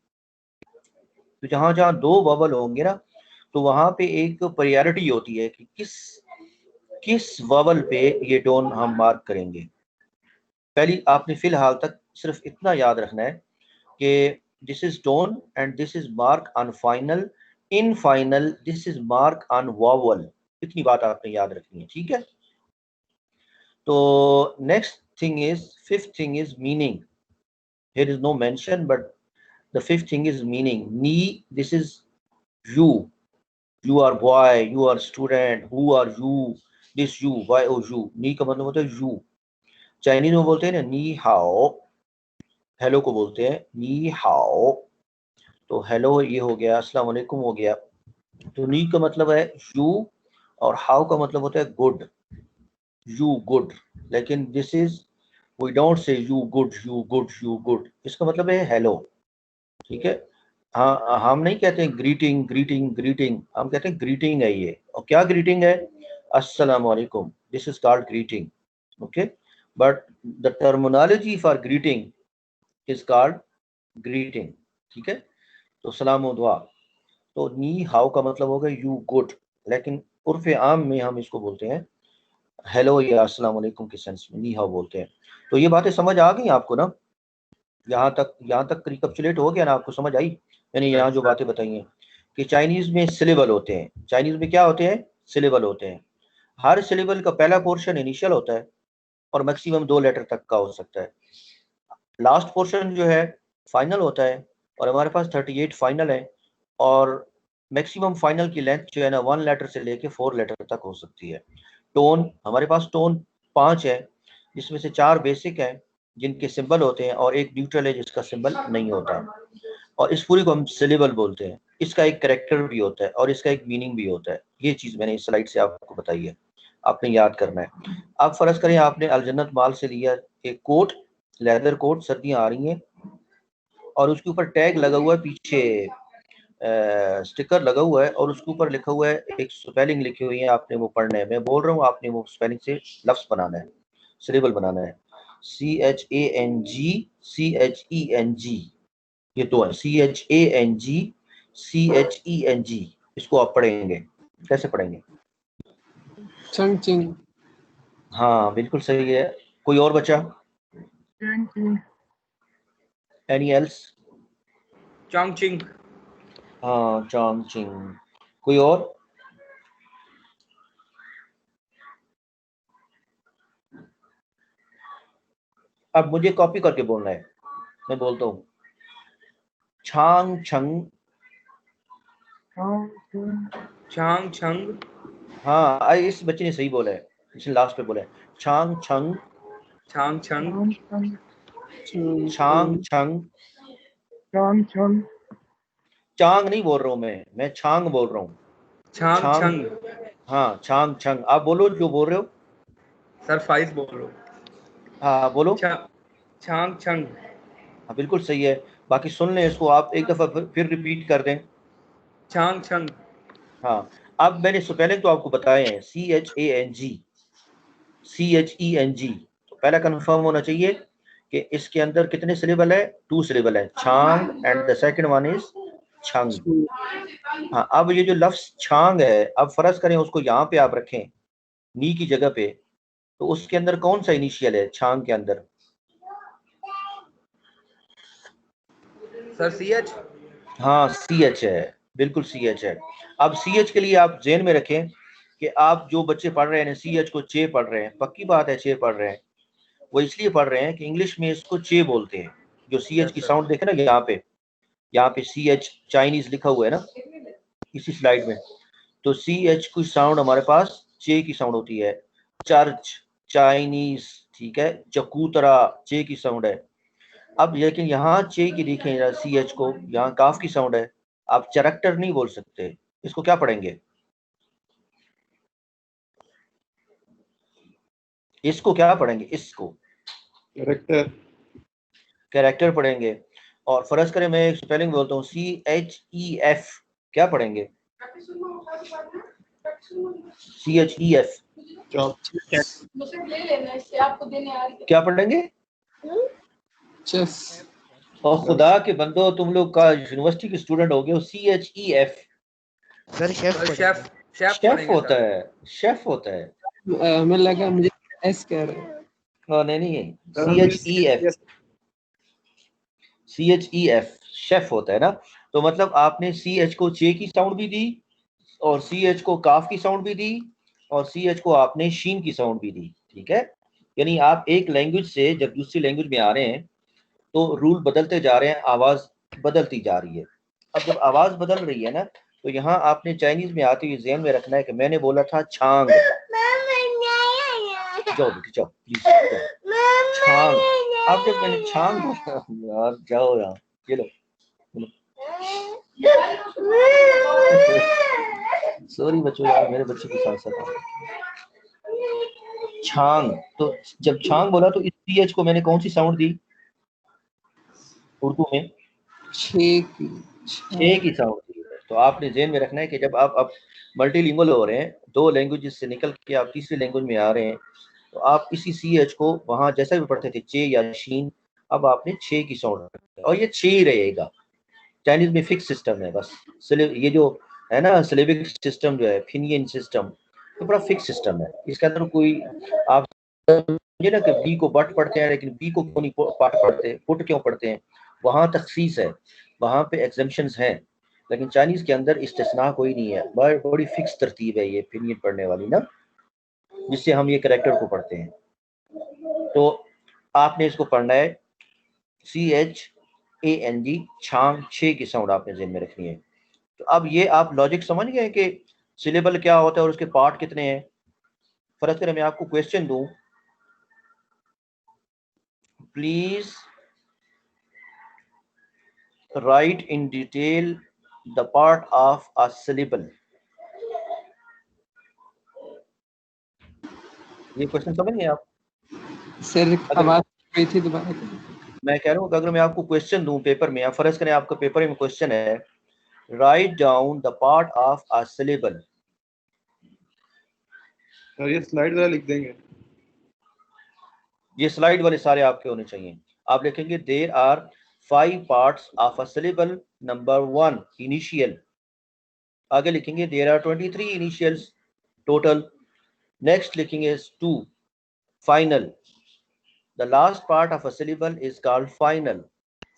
तो जहाँ जहाँ 2 वावल होंगे ना तो वहाँ पे एक प्रायोरिटी होती है कि किस वावल पे ये टोन हम मार्क करेंगे। पहली आपने फिलहाल तक सिर्फ इतना याद रखना है कि this is tone and this is mark on final, in final this is mark on vowel. इतनी बात आपने याद रखनी है, ठीक है। तो next thing is, fifth thing is meaning. Here is no mention but the fifth thing is meaning. नी, this is you, you are boy, you are student, who are you, this you, why oh you। नी का मतलब होता है you. Chinese में बोलते हैं ना नी हाओ, हेलो को बोलते हैं नी हाओ। तो हेलो ये हो गया, अस्सलाम वालेकुम हो गया। तो नी का मतलब है यू और हाउ का मतलब होता है गुड, यू गुड। लेकिन this is, we don't say you good, you good, you good, इसका मतलब है हेलो। ठीक है, हाँ, हम नहीं कहते हैं ग्रीटिंग ग्रीटिंग ग्रीटिंग, हम कहते हैं ग्रीटिंग है ये। और क्या ग्रीटिंग है, अस्सलाम वालेकुम, this is called greeting. Okay, but the terminology for greeting is called greeting. ठीक है, तो सलाम व दुआ। तो नी हाउ का मतलब होगा यू गुड, लेकिन उर्फ आम में हम इसको बोलते हैं हेलो या अस्सलाम वालेकुम के सेंस में नी हाउ बोलते हैं। तो ये बातें समझ आ गई आपको ना, यहाँ तक रिकैप्चुलेट हो गया ना, आपको समझ आई। यानी यहाँ जो बातें बताई हैं कि चाइनीज में सिलेबल होते हैं, चाइनीज में क्या होते हैं, सिलेबल होते हैं। हर सिलेबल का पहला पोर्शन इनिशियल होता है और मैक्सिमम 2 लेटर तक का हो सकता है। लास्ट पोर्शन जो है फाइनल होता है और हमारे पास 38 फाइनल है, और मैक्सिमम फाइनल की लेंथ जो है ना 1 लेटर से लेके 4 लेटर तक हो सकती है। टोन, हमारे पास टोन 5 है, जिसमें से 4 बेसिक है जिनके सिंबल होते हैं और एक न्यूट्रल है जिसका सिंबल नहीं होता। और इस पूरी को हम सिलेबल बोलते हैं। इसका एक कैरेक्टर भी होता है और इसका एक मीनिंग भी होता है। ये चीज़ मैंने इस स्लाइड से आपको बताई है, आपने याद करना है। आप फर्ज करें आपने अलजन्नत माल से लिया एक कोट, लेदर कोट, सर्दियाँ आ रही हैं और उसके ऊपर टैग लगा हुआ है, पीछे स्टिकर लगा हुआ है और उसके ऊपर लिखा हुआ है, एक स्पेलिंग लिखी हुई है, आपने वो पढ़ना है। मैं बोल रहा हूँ, आपने वो स्पेलिंग से लफ्ज़ बनाना है, सिलेबल बनाना है। CHANG, ये तो है CHANG, इसको आप पढ़ेंगे। कैसे पढ़ेंगे? चंग चिंग। हाँ बिल्कुल सही है। कोई और बचा? Any else? चांगचिंग। हाँ, चांगचिंग। कोई और? अब मुझे कॉपी करके बोलना है, मैं बोलता हूँ छांग छंग। चांग छंग। हाँ, इस बच्चे ने सही बोला है, इसने लास्ट पे बोला है छांग छंग। चांग छंग। छांग छंग। चांग नहीं बोल रहा हूँ मैं छांग बोल रहा हूँ। चांग छंग। हाँ, छांग छंग। आप बोलो जो बोल रहे हो। सर फाइज बोल रहा हूँ। हाँ बोलो। चांग छंग। हाँ बिल्कुल सही है। बाकी सुन लें इसको, आप एक दफा फिर रिपीट कर दें। चांग छंग। हाँ, अब मैंने स्पेलिंग तो आपको बताए हैं, CHANG। तो पहला कंफर्म होना चाहिए कि इसके अंदर कितने सिलेबल है, 2 सिलेबल है, छांग, and the second one is छंग। हाँ, अब ये जो लफ्ज छांग है, अब फर्ज करें उसको यहाँ पे आप रखें नी की जगह पे, तो उसके अंदर कौन सा इनिशियल है छांग के अंदर? Sir CH। हाँ, CH है, बिल्कुल CH है। अब CH के लिए आप ज़हन में रखें कि आप जो बच्चे पढ़ रहे हैं CH को चे पढ़ रहे हैं, पक्की बात है चे पढ़ रहे हैं, वो इसलिए पढ़ रहे हैं कि इंग्लिश में इसको चे बोलते हैं। जो CH की साउंड देखे ना यहाँ पे CH चाइनीज लिखा हुआ है ना इसी स्लाइड में, तो CH की साउंड हमारे पास चे की साउंड होती है। चर्च, चाइनीज, ठीक है, चकूतरा चे की साउंड है। अब लेकिन यहाँ चे की देखें CH को, यहाँ काफ की साउंड है, आप चरक्टर नहीं बोल सकते, इसको क्या पढ़ेंगे? इसको क्या पढ़ेंगे? इसको कैरेक्टर पढ़ेंगे। और फर्ज करें मैं स्पेलिंग बोलता हूँ CHEF, क्या पढ़ेंगे? CHEF क्या पढ़ेंगे? चेफ। और खुदा के बंदो, तुम लोग का यूनिवर्सिटी के स्टूडेंट हो गए हो। CHEF sir chef chef chef होता है, शेफ होता है। हमें लगा मुझे एस कह रहे हैं। नहीं, CHEF शेफ होता है ना। तो मतलब आपने CH को चे की साउंड भी दी, और CH को काफ की साउंड भी दी, और CH को आपने शीन की साउंड भी दी, ठीक है। यानी आप एक लैंग्वेज से जब दूसरी लैंग्वेज में आ रहे हैं तो रूल बदलते जा रहे हैं, आवाज बदलती जा रही है। अब जब आवाज बदल रही है ना, तो यहाँ आपने चाइनीज में आते हुए ध्यान में रखना है कि मैंने बोला था छांग, जाओ बेटी जाओ प्लीज, छांग। अब जब मैंने छांग बोला, यार जाओ यार, ये लो सॉरी बच्चों, यार मेरे बच्चे के साथ साथ छांग। तो जब छांग बोला तो इस CH को मैंने कौन सी साउंड दी उर्दू में? छे की साउंड दी। तो आपने ज़हन में रखना है कि जब आप मल्टीलिंगुअल हो रहे हैं, दो लैंग्वेजेस से निकल के आप तीसरी लैंग्वेज में आ रहे हैं, तो आप इसी CH को वहां जैसा भी पढ़ते थे चे या शीन, अब आपने छे की साउंड रखी और ये छे ही रहेगा। चाइनीज में फिक्स सिस्टम है बस। ये जो है ना सिलेबिक सिस्टम जो है, फिनियन सिस्टम, तो बड़ा फिक्स सिस्टम है। इसके अंदर कोई आप समझे ना कि बी को बट पढ़ते हैं लेकिन बी को क्यों नहीं पाठ पढ़ते, पुट क्यों पढ़ते हैं, वहां तखसीस है, वहां पे एग्जम्पशंस हैं। लेकिन चाइनीज के अंदर इस्तिस्ना कोई नहीं है, बड़ी फिक्स तरतीब है ये फिनियन पढ़ने वाली ना, जिससे हम ये कैरेक्टर को पढ़ते हैं। तो आपने इसको पढ़ना है CHANG, छांग, छे की साउंड आपने ज़हन में रखनी है। तो अब ये आप लॉजिक समझ गए कि सिलेबल क्या होता है और उसके पार्ट कितने हैं। फर्ज करें मैं आपको क्वेश्चन दूं, please right in detail the part of a syllable. ये क्वेश्चन समझ गए आप? सर आवाज गई थी, दोबारा मैं कह रहा हूँ कि अगर मैं आपको क्वेश्चन दूं पेपर में, फर्ज करें आपका पेपर में क्वेश्चन है, write down the part of a syllable. ये स्लाइड वाला लिख देंगे, ये स्लाइड वाले सारे आपके होने चाहिए। आप लिखेंगे there are 5 parts of a syllable, number 1 initial, आगे लिखेंगे there are 23 initials total, next लिखेंगे 2 final, the last part of a syllable is called final,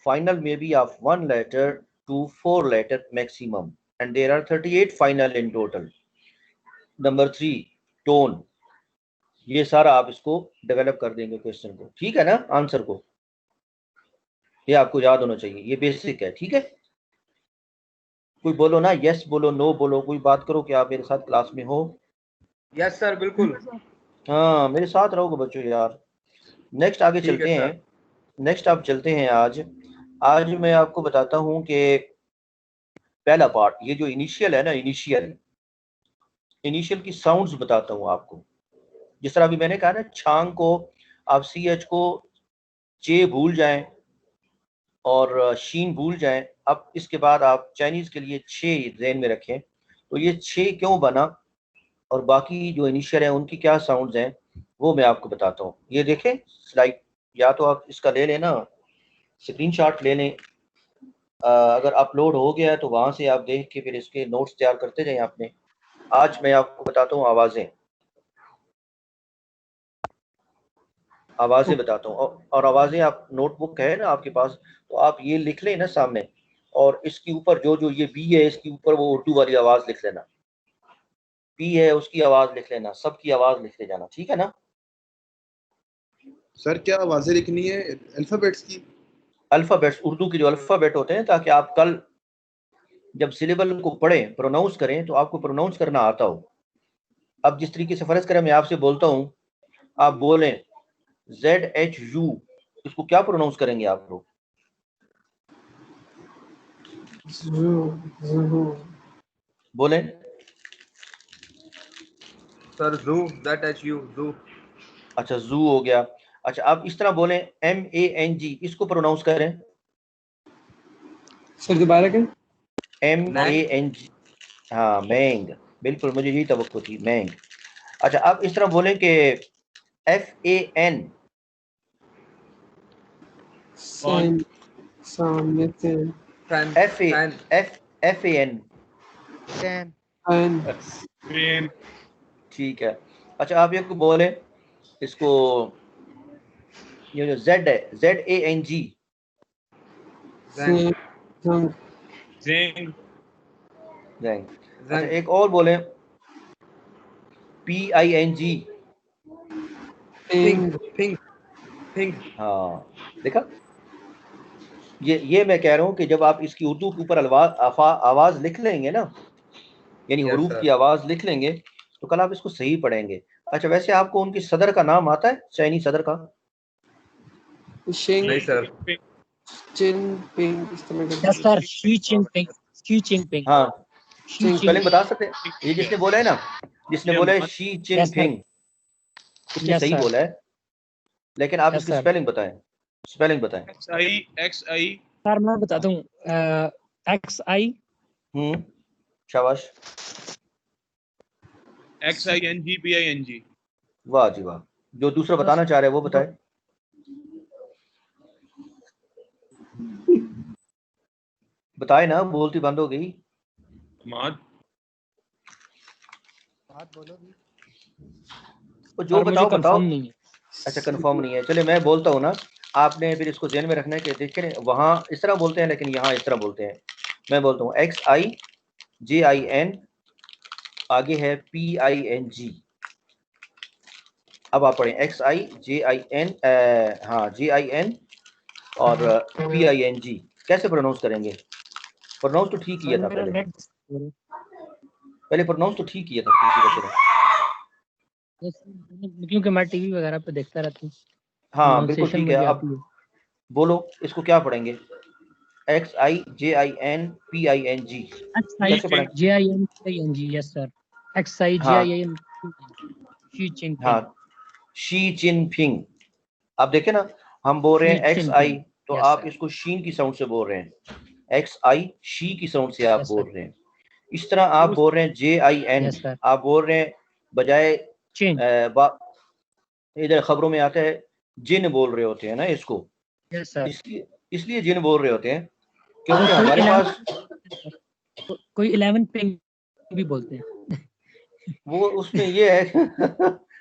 final में B of 1 letter to 4 letter maximum and there are 38 final in total। Number 3 tone. ये सारा आप इसको develop कर देंगे question को, ठीक है ना, आंसर को। ये आपको याद होना चाहिए, ये बेसिक है, ठीक है। कोई बोलो ना, यस बोलो, नो बोलो, कोई बात करो कि आप मेरे साथ क्लास में हो। यस सर बिल्कुल। हाँ, मेरे साथ रहोगे बच्चों यार। नेक्स्ट आगे चलते हैं, नेक्स्ट आप चलते हैं। आज मैं आपको बताता हूँ कि पहला पार्ट, ये जो इनिशियल है ना, इनिशियल की साउंड्स बताता हूँ आपको। जिस तरह अभी मैंने कहा ना, छांग को आप CH को चे भूल जाएं और शीन भूल जाएं। अब इसके बाद आप चाइनीज के लिए छे ज़हन में रखें। तो ये छे क्यों बना और बाकी जो इनिशियल है उनकी क्या साउंड्स हैं, वो मैं आपको बताता हूँ। ये देखें स्लाइड, या तो आप इसका ले लेना स्क्रीनशॉट ले लें, अगर अपलोड हो गया है तो वहाँ से आप देख के फिर इसके नोट्स तैयार करते जाएं आपने। आज मैं आपको बताता हूँ आवाज़ें बताता हूँ। और आवाज़ें, आप नोटबुक है ना आपके पास, तो आप ये लिख लें ना सामने, और इसके ऊपर जो जो ये बी है इसके ऊपर वो उर्दू वाली आवाज़ लिख लेना, पी है उसकी आवाज़ लिख लेना, सबकी आवाज़ लिखते जाना, ठीक है ना। सर क्या आवाजें लिखनी है अल्फाबेट्स की? अल्फ़ाबेट्स, उर्दू के जो अल्फ़ाबेट होते हैं, ताकि आप कल जब सिलेबल को पढ़ें, प्रोनाउंस करें, तो आपको प्रोनाउंस करना आता हो। अब जिस तरीके से फ़र्ज़ करें मैं आपसे बोलता हूँ, आप बोलें ZHU, इसको क्या प्रोनाउंस करेंगे आप लोग? बोलें। सर जू, ZHU, जू। अच्छा, जू हो गया। अच्छा, आप इस तरह बोलें MANG, इसको प्रोनाउंस करें। सर दोबारा करें। MANG, हाँ मैंग, बिल्कुल मुझे यही तवक्को थी, मैंग। अच्छा, आप इस तरह बोलें कि FAN, सामने थे फैन, फैन, FAN, फैन। ठीक है। अच्छा, आप ये बोले इसको, ये जो Z है, ZANG, जैंग, ज़ेंग। जैंग। अच्छा, जैंग, एक और बोले PING, पिंग, पिंग, पिंग। हाँ देखा, ये मैं कह रहा हूँ कि जब आप इसकी उर्दू के ऊपर आवाज़ लिख लेंगे ना, यानी यस हुरूफ सर। की आवाज़ लिख लेंगे, तो कल आप इसको सही पढ़ेंगे। अच्छा, वैसे आपको उनकी सदर का नाम आता है, चाइनीज सदर का? नहीं sir. Yes sir, Xi Jinping, Xi Jinping, हाँ, शी स्पेलिंग बता सकते हैं? ठीक ये है। जिसने बोला है ना, जिसने बोला है शी यस सर, जिनपिंग, उसने यस सही सर, बोला है, लेकिन आप यस इसकी सर। स्पेलिंग बताएं, स्पेलिंग बताएं। XI सर मैं बताता हूँ, XI, शाबाश, XINGPING। वाह जी वाह। जो दूसरा बताना चाह रहे हैं वो बताए। बताए ना, बोलती बंद हो गई। माद बात बोलो भी। वो जो मुझे बताओ बताओ। कंफर्म नहीं है। अच्छा, कंफर्म नहीं है, चले मैं बोलता हूँ ना, आपने फिर इसको ध्यान में रखना है कि देखिए वहाँ इस तरह बोलते हैं लेकिन यहाँ इस तरह बोलते हैं। मैं बोलता हूँ XIJIN, आगे है PING। अब आप पढ़ें XIJIN, हाँ JIN और PING, कैसे प्रोनाउंस करेंगे? प्रोनाउंस तो ठीक किया सर था मेरा पहले, नेट, प्रोनाउंस तो ठीक किया था किसी का। क्योंकि मैं टीवी वगैरह पे देखता रहता हूँ, हाँ बिल्कुल प्रोनाउंसिएशन ठीक है। मुझे अब आती है। बोलो इसको क्या पढ़ेंगे? XIJINPING, कैसे पढ़ें? XIJINPING, यस सर, हाँ XIJIN, शी जिनपिंग, हाँ, शी जिनपिंग। आप देखें ना, हम बोल रहे हैं शी XI, जिनपिंग, तो यस आप सर, इसको शीन की साउंड से बोल रहे हैं, XI शी की साउंड से आप यस बोल सर, रहे हैं। इस तरह आप बोल रहे हैं JIN, यस सर, आप बोल रहे हैं बजाय चेंज, इधर खबरों में आता है जिन बोल रहे होते हैं ना इसको, यस सर। इसलिए जिन बोल रहे होते हैं और क्योंकि हमारे पास कोई 11 पिंग भी बोलते हैं। वो उसमें ये है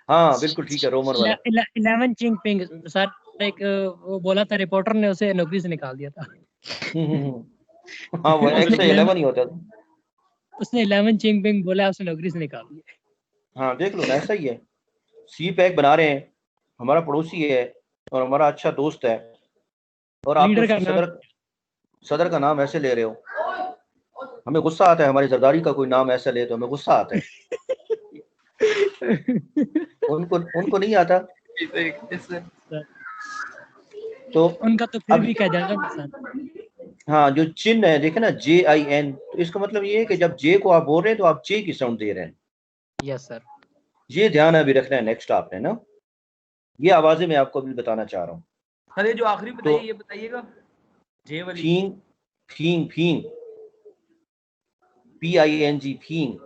हाँ बिल्कुल ठीक है, रोमन वाला। 11 चिंग पिंग सर, एक वो बोला था, रिपोर्टर ने उसे नौकरी से निकाल दिया था। हाँ, वो उसने XI11 ही होता है। उसने 11 चिंग पिंग बोला, उसे नौकरी से निकाल दिया। हाँ देख लो ना, ऐसा ही है। सी पैक बना रहे हैं, हमारा पड़ोसी है और हमारा अच्छा दोस्त है, और आप तो लीडर का उसकी नाम, सदर का नाम ऐसे ले रहे हो। हमें गुस्सा आता है, हमारी जरदारी का कोई नाम ऐसा ले तो हमें गुस्सा आता है। उनको उनको नहीं आता, तो उनका तो फिर अब भी कह जाएगा सर। हाँ, जो चिन्ह है देखे ना, JIN, तो इसका मतलब ये है कि जब जे को आप बोल रहे हैं तो आप जे की साउंड दे रहे हैं। यस सर, ये ध्यान अभी रखना है नेक्स्ट आपने ना, ये आवाजें मैं आपको अभी बताना चाह रहा हूँ। सर ये जो आखिरी तो बताइए, ये बताइएगा जे वाली। फींग, फींग, फींग, PING, फींग।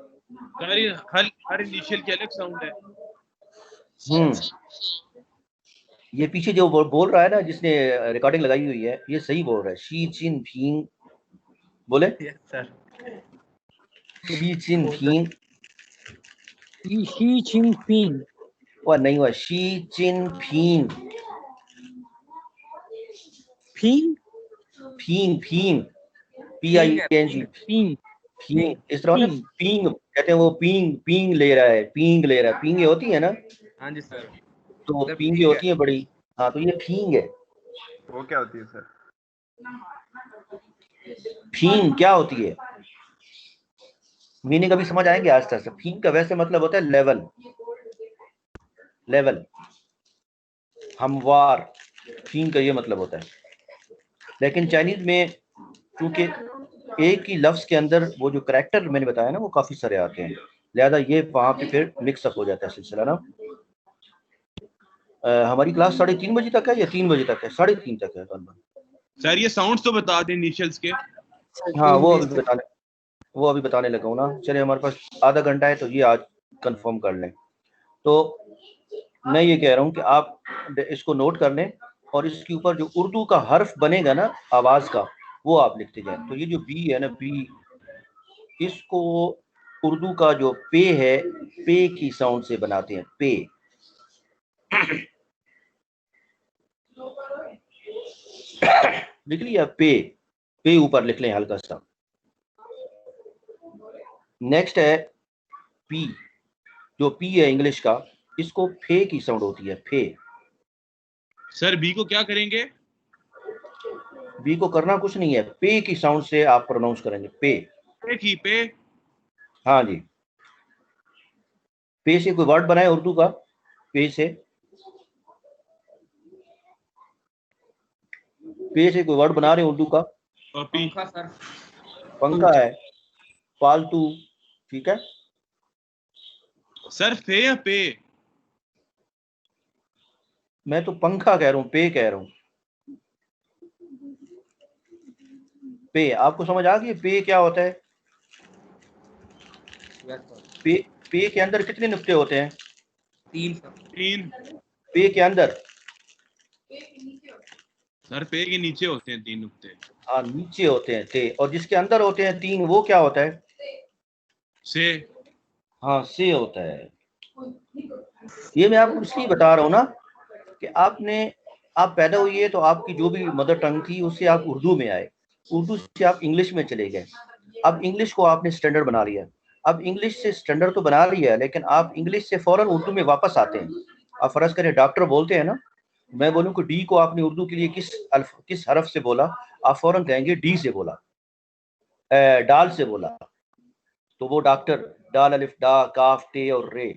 हर इनिशियल की अलग साउंड है। ये पीछे जो बोल रहा है ना, जिसने रिकॉर्डिंग लगाई हुई है, ये सही बोल रहा है, शी चिन फींग, बोले yes sir. Xi Jinping, Xi Jinping. वो नहीं हुआ, शी जिनपिंग, फिंग फींग फींग, PING, पिंग फींग। इस तरह ना पिंग। पींग कहते हैं, वो पींग पींग ले रहा है, पींग ले रहा है, पींगे होती है ना, हाँ जी सर। तो सर, पींगे ठीक होती है बड़ी। हाँ तो ये फींग है। वो क्या होती है सर? फींग क्या होती है, मीनिंग अभी समझ आएंगे आस्ते आस्ते। फींग का वैसे मतलब होता है लेवल, लेवल, हमवार, फींग का ये मतलब होता है। लेकिन चाइनीज में क्योंकि एक ही लफ्ज के अंदर वो जो करैक्टर मैंने बताया ना वो काफी सारे आते हैं, लिहाजा ये वहां पे फिर मिक्सअप हो जाता है सिलसिला ना। हमारी क्लास 3:30 बजे तक है या 3 बजे तक है? 3:30 तक है। सर ये साउंड्स तो बता दें इनिशियल्स के। हाँ वो अभी बताने लगा हूँ ना। चलिए हमारे पास आधा घंटा है तो ये आज कंफर्म कर लें। तो मैं ये कह रहा हूँ कि आप इसको नोट कर लें और इसके ऊपर जो उर्दू का हर्फ बनेगा ना आवाज का वो आप लिखते जाएं। तो ये जो बी है ना, बी, इसको उर्दू का जो पे है, पे की साउंड से बनाते हैं, पे। लिख लिया पे, पे ऊपर लिख लें हल्का सा। नेक्स्ट है पी, जो पी है इंग्लिश का, इसको फे की साउंड होती है, फे। सर बी को क्या करेंगे? बी को करना कुछ नहीं है, पे की साउंड से आप प्रोनाउंस करेंगे, पे। पे की पे। हाँ जी, पे से कोई वर्ड बनाए उर्दू का, पे से, पे से कोई वर्ड बना रहे हैं उर्दू का? पपी। पंखा सर। पंखा है, पालतू, ठीक है। सर फे या पे? मैं तो पंखा कह रहा हूँ, पे कह रहा हूँ। पे आपको समझ आ गई, पे क्या होता है? Yes sir. पे, पे के अंदर कितने नुक्ते होते हैं? 3 सर। 3। पे के अंदर, सर पे के नीचे होते हैं 3 नुक्ते। हाँ नीचे होते हैं ते, और जिसके अंदर होते हैं 3 वो क्या होता है? से। हाँ से होता है। ये मैं आपको इसलिए बता रहा हूँ ना कि आप पैदा हुई है तो आपकी जो भी मदर टंग थी उससे आप उर्दू में आए, उर्दू से आप इंग्लिश में चले गए। अब इंग्लिश को आपने स्टैंडर्ड बना लिया। अब इंग्लिश से स्टैंडर्ड तो बना लिया है, लेकिन आप इंग्लिश से फौरन उर्दू में वापस आते हैं। आप फर्ज करें डॉक्टर बोलते हैं ना, मैं बोलूँ कि डी को आपने उर्दू के लिए किस हरफ से बोला, आप फौरन कहेंगे डी से बोला, डाल से बोला। तो वो डॉक्टर, डाल अलिफ डा काफ टे और रे,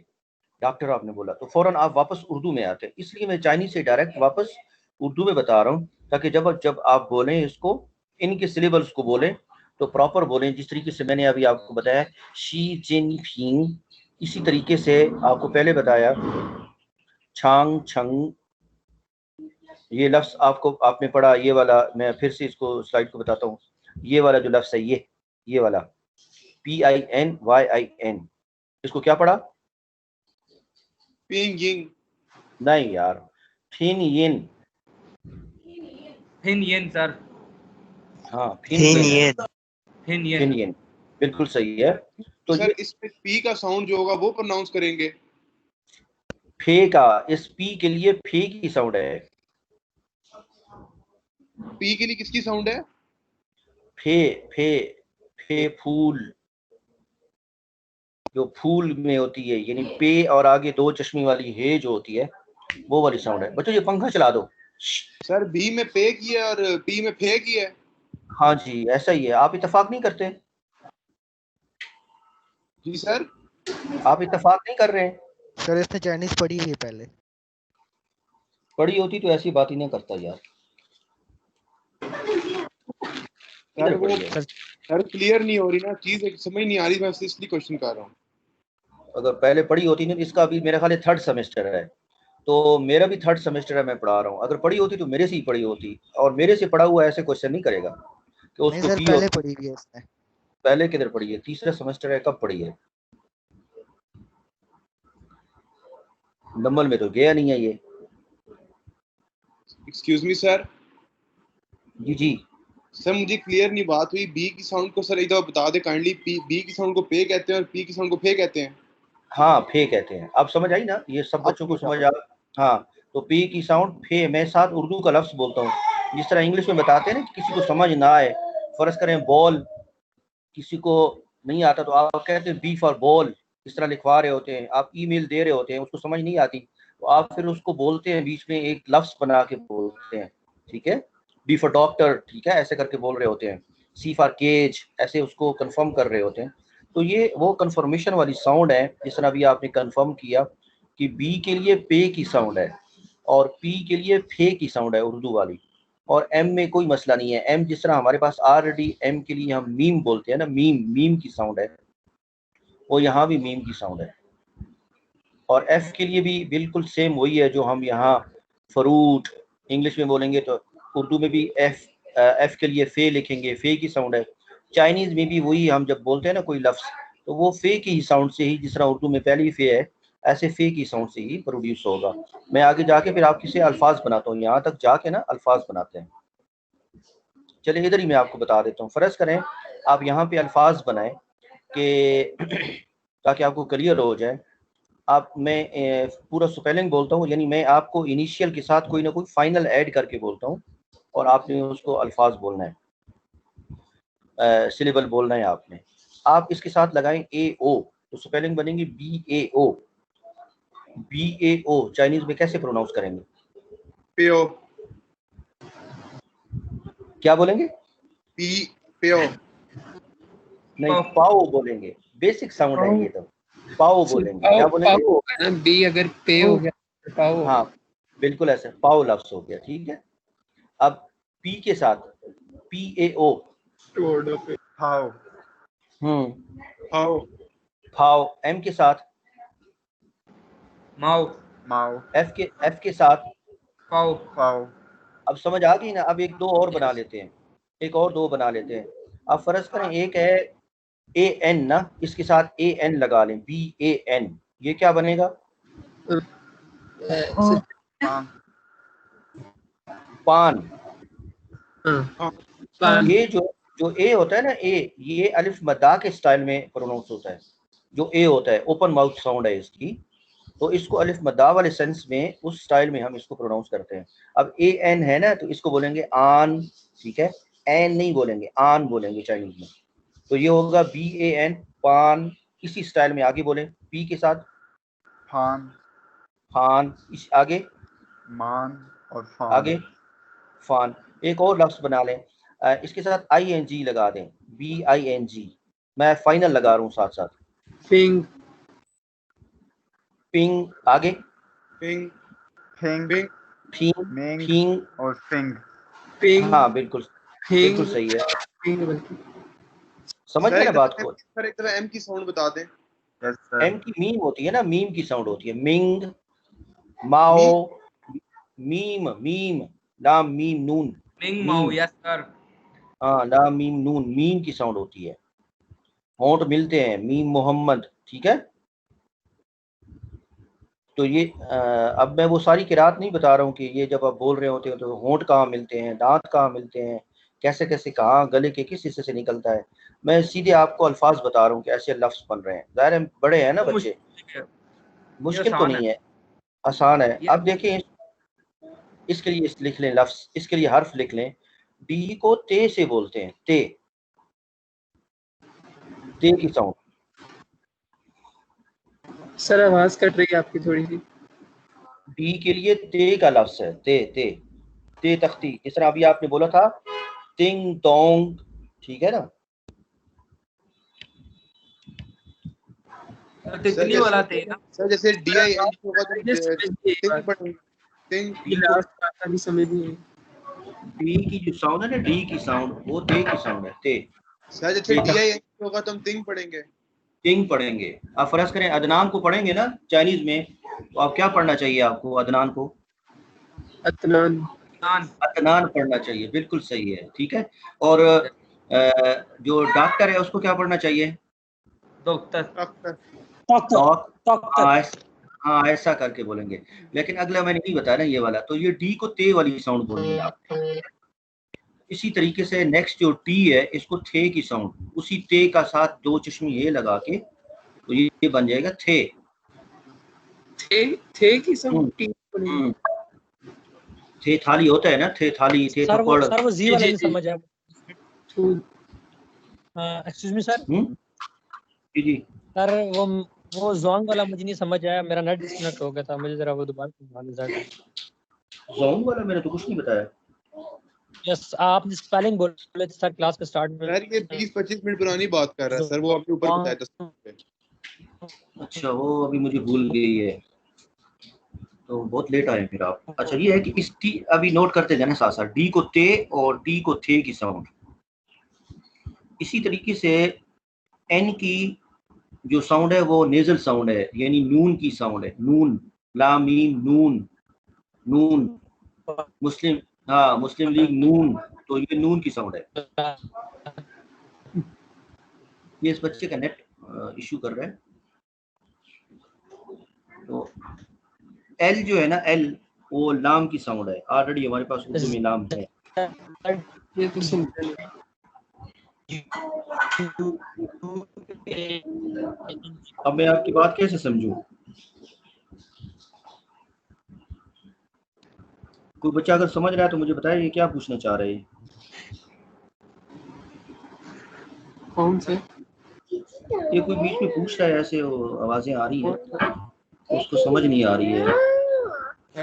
डॉक्टर आपने बोला तो फौरन आप वापस उर्दू में आते हैं। इसलिए मैं चाइनीज से डायरेक्ट वापस उर्दू में बता रहा हूँ, ताकि जब आप बोलें इसको, इनके सिलेबल्स को बोलें तो प्रॉपर बोलें, जिस तरीके से मैंने अभी आपको बताया शी जिन फिंग, इसी तरीके से आपको पहले बताया छांग छंग। ये लफ्ज आपने पढ़ा, ये वाला मैं फिर से इसको स्लाइड को बताता हूँ। ये वाला जो लफ्ज है, ये वाला PINYIN, इसको क्या पढ़ा? पिंगिंग। नहीं यार, फिन यिन। फिन सर। हाँ फिन फिन यिन, बिल्कुल सही है। तो सर ये इस पे पी का साउंड जो होगा वो प्रोनाउंस करेंगे। फे का, इस पी के लिए फे की साउंड है। पी के लिए किसकी साउंड है? फे फे फे फूल, जो फूल में होती है, यानी पे और आगे 2 चश्मे वाली हे जो होती है वो वाली साउंड है। बच्चों ये पंखा चला दो। सर बी में पे की है और पी में फे की है। हाँ जी ऐसा ही है, आप इत्तेफाक नहीं करते, जी सर। आप इत्तेफाक नहीं कर रहे हैं। सर इसने चाइनीज पढ़ी हुई है पहले। पढ़ी होती तो ऐसी बात ही नहीं करता यार। सर किधर वो पढ़ी है? सर क्लियर नहीं हो रही ना चीज, एक समझ नहीं आ रही, मैं इसलिए क्वेश्चन कर रहा हूँ। अगर पहले पढ़ी होती नहीं तो इसका अभी मेरा ख्याल है 3rd सेमेस्टर है, तो मेरा भी 3rd सेमेस्टर है, मैं पढ़ा रहा हूँ। अगर पढ़ी होती तो मेरे से ही पढ़ी होती, और मेरे से पढ़ा हुआ ऐसे क्वेश्चन नहीं करेगा कि नहीं उसको सर पी पहले पढ़ी हुई है इसने। पहले किधर पढ़ी है? 3रा सेमेस्टर है, कब पढ़ी है? नंबर में तो गया नहीं है ये। Excuse me sir. जी जी। सर मुझे क्लियर नहीं बात हुई, बी की साउंड को सर एक दफा बता दे काइंडली। बी की साउंड को पे कहते हैं और पी की साउंड को फे कहते हैं। हाँ फे कहते हैं। अब समझ आई ना, ये सब बच्चों को समझ आ। हाँ तो पी की साउंड फे, मैं साथ उर्दू का लफ्ज बोलता हूँ जिस तरह इंग्लिश में बताते हैं ना, किसी को समझ ना आए, फर्ज करें बॉल, किसी को नहीं आता तो आप कहते हैं बी फॉर बॉल, इस तरह लिखवा रहे होते हैं, आप ईमेल दे रहे होते हैं, उसको समझ नहीं आती तो आप फिर उसको बोलते हैं, बीच में एक लफ्ज बना के बोलते हैं, ठीक है। बी फॉर डॉक्टर, ठीक है, ऐसे करके बोल रहे होते हैं। सी फॉर केज, ऐसे उसको कंफर्म कर रहे होते हैं। तो ये वो कंफर्मेशन वाली साउंड है, जिस तरह अभी आपने कंफर्म किया कि बी के लिए पे की साउंड है और पी के लिए फे की साउंड है उर्दू वाली, और एम में कोई मसला नहीं है। एम जिस तरह हमारे पास ऑलरेडी एम के लिए हम मीम बोलते हैं ना, मीम की साउंड है, वो यहाँ भी मीम की साउंड है। और एफ के लिए भी बिल्कुल सेम वही है जो हम यहाँ फ्रूट इंग्लिश में बोलेंगे, तो उर्दू में भी एफ के लिए फे लिखेंगे, फे की साउंड है। चाइनीज में भी वही, हम जब बोलते हैं ना कोई लफ्ज, तो वो फे की साउंड से ही, जिस तरह उर्दू में पहली फे है, ऐसे फे की साउंड से ही प्रोड्यूस होगा। मैं आगे जाके फिर आपके से अल्फाज बनाता हूँ, यहाँ तक जाके ना अल्फाज बनाते हैं। चलिए इधर ही मैं आपको बता देता हूँ। फर्ज करें आप यहाँ पे अल्फाज बनाएं कि ताकि आपको क्लियर हो जाए। आप मैं पूरा स्पेलिंग बोलता हूँ, यानी मैं आपको इनिशियल के साथ कोई ना कोई फाइनल ऐड करके बोलता हूँ और आपने उसको अल्फाज बोलना है, सिलेबल बोलना है आपने। आप इसके साथ लगाएं ए ओ, तो स्पेलिंग बनेगी बी ए ओ। बी ए ओ चाइनीज में कैसे प्रोनाउंस करेंगे? पेओ। क्या बोलेंगे? पी पेओ नहीं, पाओ बोलेंगे, बेसिक साउंड है ये। तो पाओ बोलेंगे, क्या बोलेंगे? पाओ होगा ना, बी अगर पे हो गया तो पाओ। हाँ बिल्कुल ऐसे, पाओ लफ्ज हो गया, ठीक है। अब पी के साथ पी ए ओ, हाउ हाउ। फाओ। एम के साथ माओ। माओ। एफ के साथ फाओ। फाओ। अब समझ आ गई ना। अब एक दो और बना लेते हैं, एक और दो बना लेते हैं। अब फर्ज करें एक है ए एन ना, इसके साथ ए एन लगा लें, बी ए एन, ये क्या बनेगा? पान। ये जो ए होता है ना, ये अलिफ मद्दा के स्टाइल में प्रोनाउंस होता है। जो ए होता है ओपन माउथ साउंड है इसकी, तो इसको अलिफ मद्दा वाले सेंस में, उस स्टाइल में हम इसको प्रोनाउंस करते हैं। अब ए एन है ना, तो इसको बोलेंगे आन, ठीक है। एन नहीं बोलेंगे, आन बोलेंगे चाइनीज में। तो ये होगा बी ए एन, पान। इसी स्टाइल में आगे बोलें, पी के साथ फान। फान, इस आगे मान और फान। आगे फान। एक और लफ्ज बना लें, इसके साथ आई एन जी लगा दें, बी आई एन जी। मैं फाइनल लगा रहा हूँ साथ साथ। पिंग। पिंग, आगे पिंग। पिंग। फिंग, फिंग और फिंग। पिंग। हाँ बिल्कुल सही है। पिंग समझ गए ना बात को? सर एक तरह एम की साउंड बता दें। एम की मीम होती है ना, मीम की साउंड होती है। मिंग, माओ, मीम, लाम मीम नून, मिंग माओ। Yes sir. हाँ, लाम मीम नून, मीम की साउंड होती है। होंठ मिलते हैं, मीम मोहम्मद, ठीक है। तो ये अब मैं वो सारी किरात नहीं बता रहा हूँ कि ये जब आप बोल रहे होते हो तो होंठ कहाँ मिलते हैं, दांत कहाँ मिलते हैं, कैसे कैसे कहाँ गले के किस हिस्से से निकलता है। मैं सीधे आपको अल्फाज बता रहा हूँ कि ऐसे लफ्ज बन रहे हैं। ज़ाहिर है बड़े हैं ना बच्चे, मुश्किल तो नहीं है, आसान है। अब देखें, इसके लिए लिख लें लफ्ज, इसके लिए हर्फ लिख लें। डी को ते से बोलते हैं, ते की साउंड। सर आवाज कट रही है आपकी थोड़ी सी। डी के लिए ते का लफ्ज है, ते तख्ती। जिस तरह अभी आपने बोला था तिंग तोंग, ठीक है ना। तितली वाला थे ना सर, जैसे डी आई एन होगा तो थिंग भी समझ नहीं। डी की जो साउंड है ना, डी की साउंड, वो ते की साउंड है, ते। सर जैसे डी आई एन होगा तो हम तिंग पढ़ेंगे। तिंग पढ़ेंगे। आप फर्ज करें अदनान को पढ़ेंगे ना चाइनीज में, तो आप क्या पढ़ना चाहिए आपको? अदनान को अदनान पढ़ना चाहिए, बिल्कुल सही है, ठीक है। और जो डॉक्टर है उसको क्या पढ़ना चाहिए? डॉक्टर। हाँ ऐसा करके बोलेंगे। लेकिन अगला मैंने नहीं बताया ना ये वाला, तो ये डी को ते वाली साउंड बोलनी है आपने। इसी तरीके से नेक्स्ट जो टी है, इसको थे की साउंड, उसी टे का साथ दो चश्मे ये लगा के तो ये बन जाएगा थे। थे की साउंड टी थे थाली होता है ना, थे थाली, थे थप्पड़। सर वो जी वाला नहीं समझ आया। Excuse me sir. जी जी सर वो जोंग वाला मुझे नहीं समझ आया, मेरा नेट डिस्कनेक्ट हो गया था, मुझे जरा वो दोबारा समझा दीजिए। जोंग वाला मैंने तो कुछ नहीं बताया। यस, आप स्पेलिंग बोल रहे थे सर क्लास के स्टार्ट में। सर ये 20-25 मिनट पुरानी बात कर रहा है सर, वो आपने ऊपर बताया था। अच्छा वो अभी मुझे भूल गई है, तो बहुत लेट आए फिर आप। अच्छा ये है कि इस टी अभी नोट करते जाना साथ साथ, डी को ते और टी को थे की साउंड। इसी तरीके से एन की जो साउंड है वो नेजल साउंड है, यानी नून की साउंड है। नून, लाम मीम नून, नून मुस्लिम, हाँ मुस्लिम लीग नून, तो ये नून की साउंड है। ये इस बच्चे का नेट इशू कर रहा है। तो एल जो है ना, एल वो लाम की साउंड है, ऑलरेडी हमारे पास उर्दू में लाम है। ये तो सुनते हैं। अब मैं आपकी बात कैसे समझूं? कोई बच्चा अगर समझ रहा है तो मुझे बताइए ये क्या पूछना चाह रहे हैं। कौन से? ये कोई बीच में पूछ रहा है, ऐसे आवाजें आ रही है, उसको समझ नहीं आ रही है।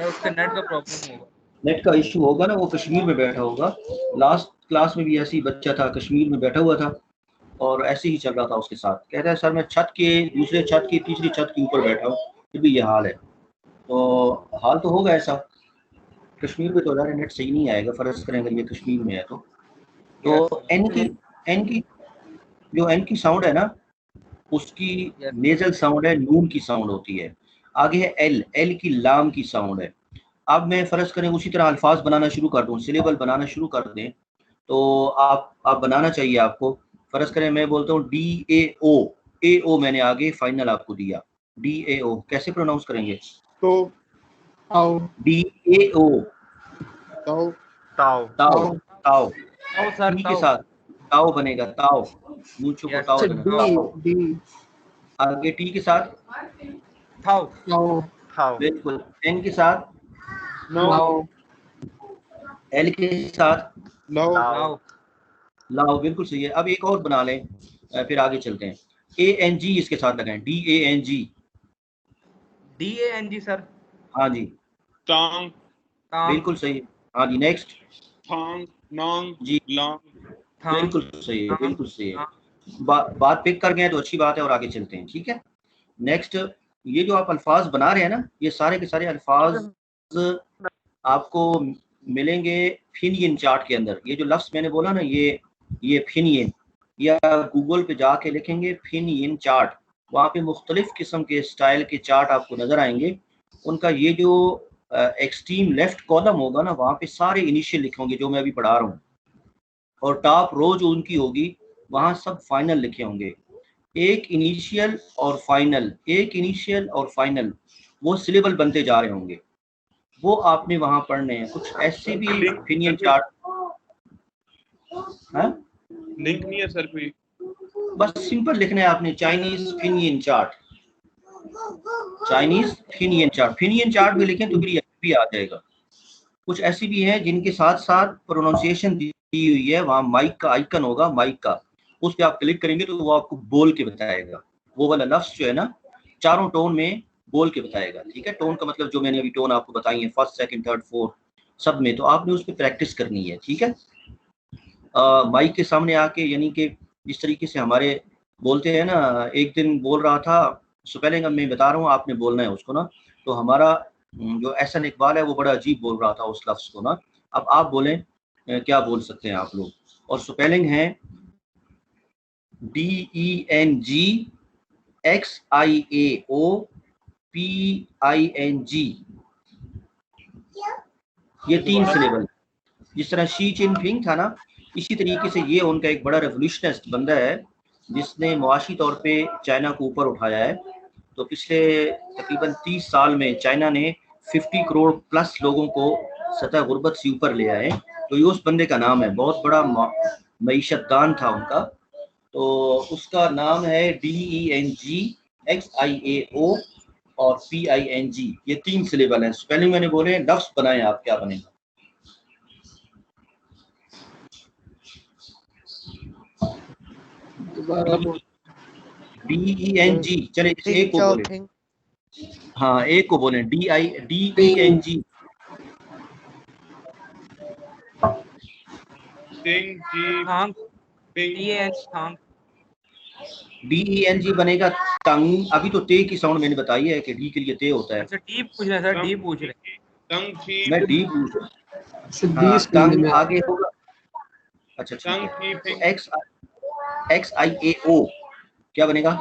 उसका नेट का प्रॉब्लम होगा, नेट का इशू होगा ना, वो कश्मीर में बैठा होगा। लास्ट क्लास में भी ऐसे ही बच्चा था, कश्मीर में बैठा हुआ था और ऐसे ही चल रहा था उसके साथ। कहता है सर मैं छत के दूसरे छत की तीसरी छत के ऊपर बैठा हूँ, फिर भी ये हाल है। तो हाल तो होगा ऐसा, कश्मीर में तो ज़्यादा नेट सही नहीं आएगा, फर्ज करें अगर ये कश्मीर में है तो एन की जो एन की साउंड है ना, उसकी नेजल साउंड है, नून की साउंड होती है। आगे है एल, एल की लाम की साउंड है। अब मैं फर्ज करें उसी तरह अल्फाज बनाना शुरू कर दूं, सिलेबल बनाना शुरू कर दें, तो आप बनाना चाहिए आपको। फर्ज करें मैं बोलता हूँ डी ए ओ, ए ओ मैंने आगे फाइनल आपको दिया, डी ए ओ कैसे प्रोनाउंस करेंगे? तो D A O, Tao Tao Tao Tao sir के साथ ताओ बनेगा, ताओ मूंछों को ताओ बनेगा, ताओ। आगे टी के साथ थाओ, बिल्कुल। एन के साथ नाओ, एल के साथ लाओ, लाओ, बिल्कुल सही है। अब एक और बना लें, फिर आगे चलते हैं। ए एन जी इसके साथ लगाएं, D A N G, D A N G sir. हाँ जी टांग, बिल्कुल सही, हाँ जी। नेक्स्ट थांग, नांग, जी लांग, बिल्कुल सही है, बिल्कुल सही है। बात पिक कर गए तो अच्छी बात है और आगे चलते हैं, ठीक है। नेक्स्ट ये जो आप अल्फाज बना रहे हैं ना, ये सारे के सारे अल्फाज आपको मिलेंगे फिनियन चार्ट के अंदर। ये जो लफ्ज मैंने बोला ना, ये फिनियन, या गूगल पे जाके लिखेंगे फिनियन चार्ट, वहाँ पे मुख्तलिफ किस्म के स्टाइल के चार्ट आपको नजर आएंगे। उनका ये जो एक्सट्रीम लेफ्ट कॉलम होगा ना, वहाँ पे सारे इनिशियल लिखे होंगे जो मैं अभी पढ़ा रहा हूँ, और टॉप रो जो उनकी होगी वहाँ सब फाइनल लिखे होंगे। एक इनिशियल और फाइनल, एक इनिशियल और फाइनल, वो सिलेबल बनते जा रहे होंगे, वो आपने वहां पढ़ने हैं। कुछ ऐसे भी फिनियन चार्ट, लिंक नहीं है सर कोई? बस सिंपल लिखना है आपने, Chinese Finnian chart, Chinese Finnian chart. Finnian chart भी लिखें तो भी आ जाएगा। कुछ ऐसी भी हैं जिनके साथ साथ प्रोनाउंसिएशन दी हुई है, वहाँ माइक का आइकन होगा, माइक का, उस पर आप क्लिक करेंगे तो वो आपको बोल के बताएगा। वो वाला लफ्ज जो है ना, चारों टोन में बोल के बताएगा, ठीक है। टोन का मतलब जो मैंने अभी टोन आपको बताई है, फर्स्ट सेकंड थर्ड फोर्थ सब में, तो आपने उस पर प्रैक्टिस करनी है, ठीक है। माइक के सामने आके, यानी कि जिस तरीके से हमारे बोलते हैं ना, एक दिन बोल रहा था, स्पेलिंग अब मैं बता रहा हूँ, आपने बोलना है उसको ना। तो हमारा जो एहसन इकबाल है वो बड़ा अजीब बोल रहा था उस लफ्ज को ना। अब आप बोलें, क्या बोल सकते हैं आप लोग? और स्पेलिंग है DENGXIAOPING, ये 3 सिलेबल। जिस तरह शी चिनपिंग था ना, इसी तरीके से ये उनका एक बड़ा रेवोल्यूशनिस्ट बंदा है जिसने मुआशी तौर पे चाइना को ऊपर उठाया है। तो पिछले तकरीबन 30 साल में चाइना ने 50 करोड़ प्लस लोगों को सतह गुर्बत से ऊपर ले आए। तो ये उस बंदे का नाम है, बहुत बड़ा मईशतदान था उनका। तो उसका नाम है DENGXIAO और PING, ये 3 सिलेबल हैं। स्पेलिंग मैंने बोले, लफ्ज बनाए आप, क्या बनेगा? DENG, चले इस एक को बोले, हाँ एक को बोले, DENG। DENG बनेगा तंग। अभी तो ते की साउंड मैंने बताई है कि डी के लिए ते होता है। अच्छा डी पूछ रहे हैं सर, डी पूछ रहे हैं। मैं डी पूछ रहा हूँ, तंग आगे होगा। अच्छा ठीक है, तो XIAO क्या बनेगा?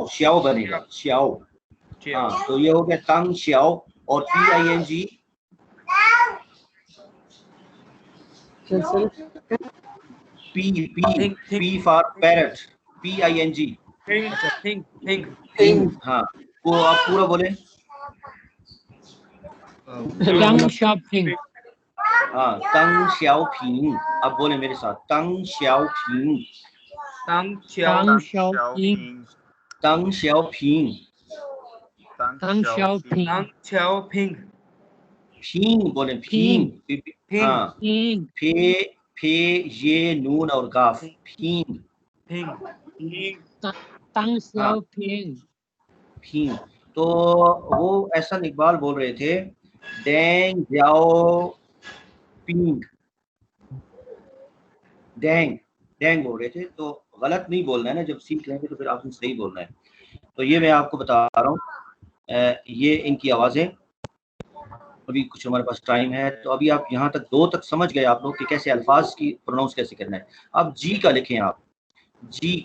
श्याओ बनेगा, श्याओ। हाँ, तो ये हो गया तंग श्याओ। और PING P for parrot, PING। Thing, हाँ, को आप पूरा बोले। तंग शाओपिंग। हाँ, तंग शाओपिंग। अब बोले मेरे साथ, तंग शाओपिंग। तंग शाओपिंग। तंग शाओपिंग। तंग शाओपिंग। फिंग बोले, फिंग। हाँ, फे ये नून और गाफ, फिंग। तंग शाओपिंग। फिंग। तो वो एहसन इकबाल बोल रहे थे, डेंग जाओ पिंग, डेंग बोल रहे थे। तो गलत नहीं बोलना है ना, जब सीख लेंगे तो फिर आपने सही बोलना है। तो ये मैं आपको बता रहा हूँ, ये इनकी आवाज़ें। अभी कुछ हमारे पास टाइम है, तो अभी आप यहाँ तक 2 तक समझ गए आप लोग कि कैसे अल्फाज की प्रोनाउंस कैसे करना है। अब जी का लिखें आप, जी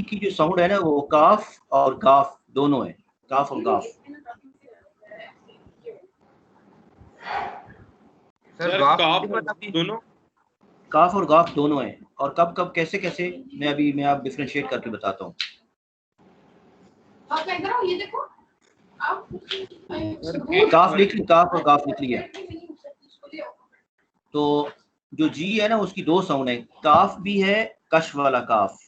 की जो साउंड है ना, वो काफ और गाफ दोनों है, काफ और गाफ। सर दोनों, काफ और गाफ दोनों है। और कब कब कैसे कैसे मैं आप डिफरेंशिएट करके बताता हूँ। काफ लिख ली, काफ और गाफ लिख लिया। तो जो जी है ना, उसकी 2 साउंड है, काफ भी है, कश वाला काफ,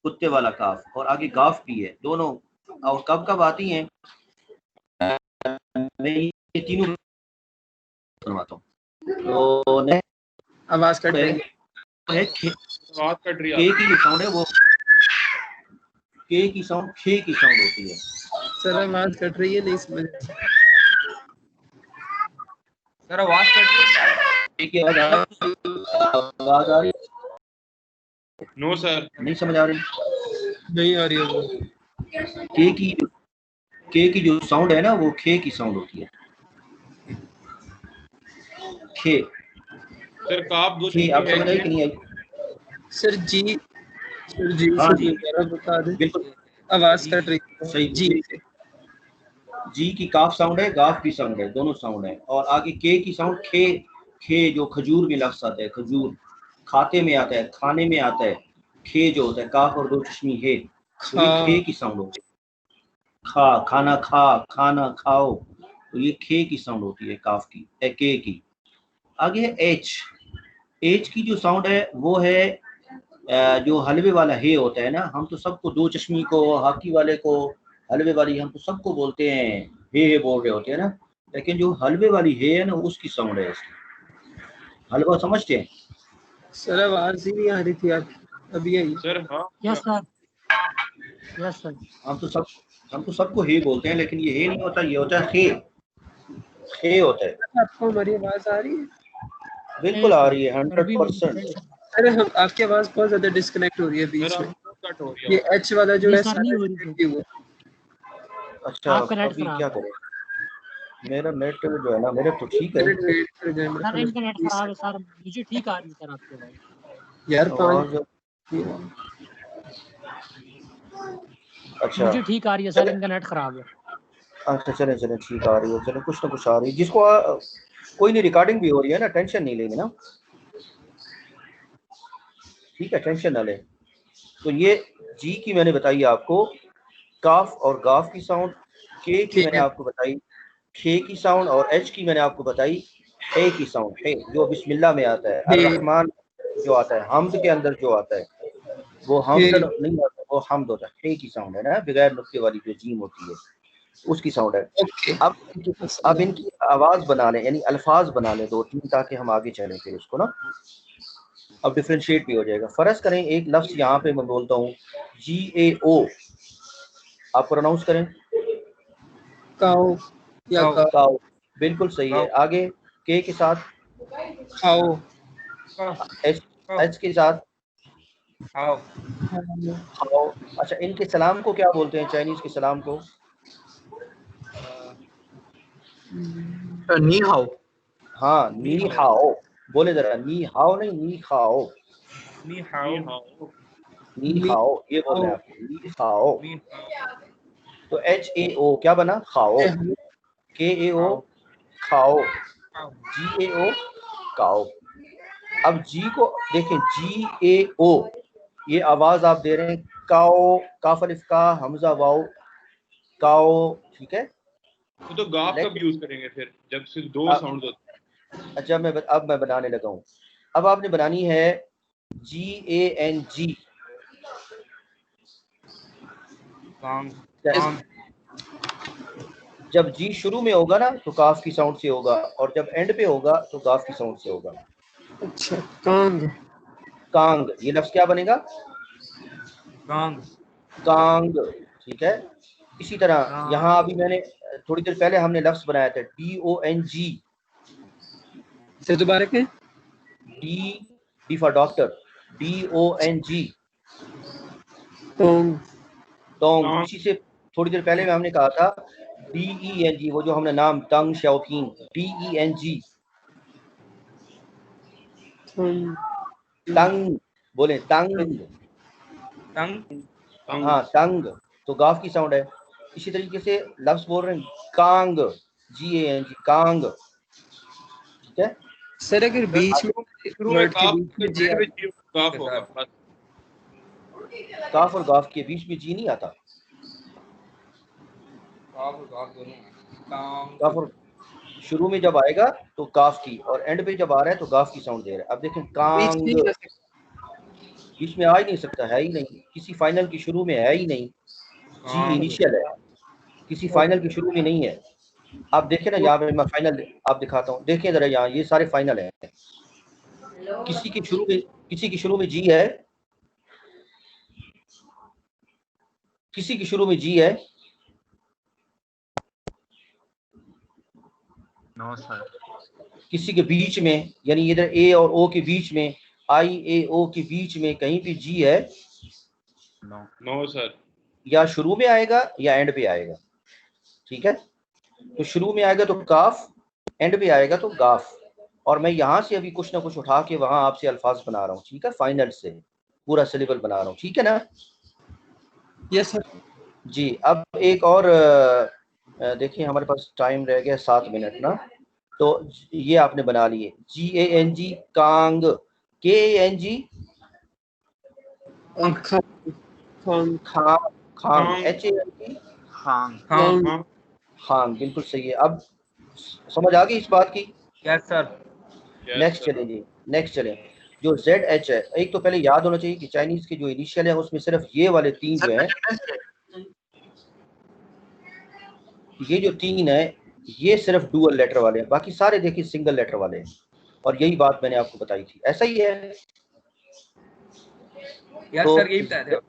कुत्ते वाला काफ, और आगे गाफ भी है, दोनों। और कब कब आती हैं, मैं ये तीनों बनवाता हूँ। तो आवाज कट रही है, के की जो साउंड है वो के की साउंड खे की साउंड होती है। सर आवाज कट रही है, नहीं समझ। सर आवाज कट रही है, आवाज आ रही है? नो सर, नहीं समझ आ रही, नहीं आ रही है वो। के की जो साउंड है ना, वो खे की साउंड होती है, खे। सर काफ दो खे आप समझ आई कि नहीं आई? सर जी, हाँ जी, बता दे। बिल्कुल आवाज कट रही है सही। जी की काफ साउंड है, गाफ की साउंड है, दोनों साउंड है। और आगे के की साउंड खे जो खजूर में लफ्ज आता है, खजूर खाते में आता है, खाने में आता है। खे जो होता है, काफ और 2 चश्मी है, तो ये खे की साउंड होती है। खाना खाना खाओ, तो ये खे की साउंड होती है, काफ की, के की। आगे है एच की जो साउंड है वो है जो हलवे वाला हे होता है ना। हम तो सबको 2 चश्मी को, हाकी वाले को, हलवे वाली, हम तो सबको बोलते हैं, हे बोल रहे होते हैं ना। लेकिन जो हलवे वाली हे है ना, उसकी साउंड है इसकी। हलवा समझते हैं? सर आवाज ही नहीं आ रही थी आप, अभी आई सर। हाँ यस सर। हम तो सबको हे बोलते हैं, लेकिन ये हे नहीं होता, ये होता है हे होता है। आपको हमारी आवाज आ रही है? बिल्कुल आ रही है, 100%। अरे हम आपकी आवाज बहुत ज्यादा डिस्कनेक्ट हो रही है बीच में। ये एच वाला जो है वो। अच्छा, अभी क्या करें? मेरा नेट जो है ना, मेरा तो ठीक है सर, इंटरनेट खराब है सर, मुझे ठीक आ रही है सर आपकी आवाज यार। अच्छा, मुझे ठीक आ रही है सर, इनका नेट खराब है। अच्छा चले ठीक आ रही है, चले कुछ ना कुछ आ रही है। जिसको कोई नहीं, रिकॉर्डिंग भी हो रही है ना, टेंशन नहीं लेंगे ना, ठीक है, टेंशन ना ले। तो ये जी की मैंने बताई आपको, काफ और गाफ की साउंड, के की मैंने आपको बताई खे की साउंड, और एच की मैंने आपको बताई हे की साउंड, हे जो बिस्मिल्लाह में आता है, अर्रहमान जो आता है, हमद के अंदर जो आता है वो हमद नहीं आता, वो हमद होता है, हे की साउंड है ना, बगैर नुक्ते वाली जो जीम होती है उसकी साउंड है। अब इनकी आवाज बना लें, यानी अल्फाज बना लें 2-3, ताकि हम आगे चलें फिर उसको ना, अब डिफरेंशिएट भी हो जाएगा। फर्ज करें एक लफ्ज यहाँ पे मैं बोलता हूँ GAO, आप प्रोनाउंस करें काओ या काओ, बिल्कुल सही है। आगे के साथ खाओ, एच के साथ खाओ। खाओ। अच्छा, इनके सलाम को क्या बोलते हैं, चाइनीज के सलाम को? नी हाओ। हाँ, नी हाओ बोले जरा, नी हाओ नहीं, नी खाओ, नी हाओ, नी हाओ ये बोलना है आपको, नी हाओ। तो HAO क्या बना, खाओ, KAO खाओ, GAO काओ। अब जी को देखें, GAO ये आवाज आप दे रहे हैं, काओ, काफ अलिफ का, हमजा वाओ, काओ, ठीक है। तो गाफ कब यूज करेंगे फिर, जब सिर्फ दो साउंड होते हैं? अच्छा, अब मैं बनाने लगा हूँ। अब आपने बनानी है GANG, जब जी शुरू में होगा ना तो काफ की साउंड से होगा, और जब एंड पे होगा तो गाफ की साउंड से होगा। अच्छा, कांग, कांग, ये लफ्ज क्या बनेगा, कांग, कांग, ठीक है। इसी तरह यहाँ अभी मैंने थोड़ी देर पहले हमने लफ्ज बनाया था DONG, से दोबारा के D for doctor, DONG, Tong, Tong. इसी से थोड़ी देर पहले में हमने कहा था DENG, वो जो हमने नाम टंग शाओपिंग, DENG, टंग बोले, टंग, हाँ टंग, तो गाफ की साउंड है। इसी तरीके से लफ्ज बोल रहे हैं कांग, GANG, कांग, ठीक है। सर अगर बीच में वर्ड के बीच में जी गाफ होगा बस, काफ और गाफ के बीच में जी नहीं आता, काफ और शुरू में जब आएगा तो काफ की, और एंड पे जब आ रहा है तो गाफ की साउंड दे रहा है। अब देखें कांग, बीच में आ ही नहीं सकता, है ही नहीं, किसी फाइनल की शुरू में है ही नहीं, जी इनिशियल है, किसी फाइनल की शुरू में नहीं है। आप देखें ना, यहाँ पे मैं फाइनल आप दिखाता हूँ, देखें जरा, यहाँ ये सारे फाइनल हैं, किसी की शुरू में जी है, किसी की शुरू में जी है, नो सर, किसी के बीच में, यानी इधर ए और ओ के बीच में, IAO के बीच में कहीं भी जी है, नो सर, या शुरू में आएगा या एंड पे आएगा, ठीक है। तो शुरू में आएगा तो काफ, एंड पे आएगा तो गाफ, और मैं यहाँ से अभी कुछ ना कुछ उठा के वहां आपसे अल्फाज बना रहा हूँ, ठीक है, फाइनल से पूरा सिलेबल बना रहा हूँ, ठीक है ना। यस सर जी, अब एक और देखिए हमारे पास टाइम रह गया 7 मिनट ना, तो ये आपने बना लिए GANG कांग, KANG खांग, खांग, HANG खांग, बिल्कुल सही है। अब समझ आ गई इस बात की? Yes sir. नेक्स्ट चलें जी, नेक्स्ट चलें। जो ZH है, एक तो पहले याद होना चाहिए कि चाइनीज के जो इनिशियल है उसमें सिर्फ ये वाले 3 जो हैं, ये जो 3 है ये सिर्फ डुअल लेटर वाले हैं, बाकी सारे देखिए सिंगल लेटर वाले हैं, और यही बात मैंने आपको बताई थी, ऐसा ही है। यस तो सर, यही बताया था।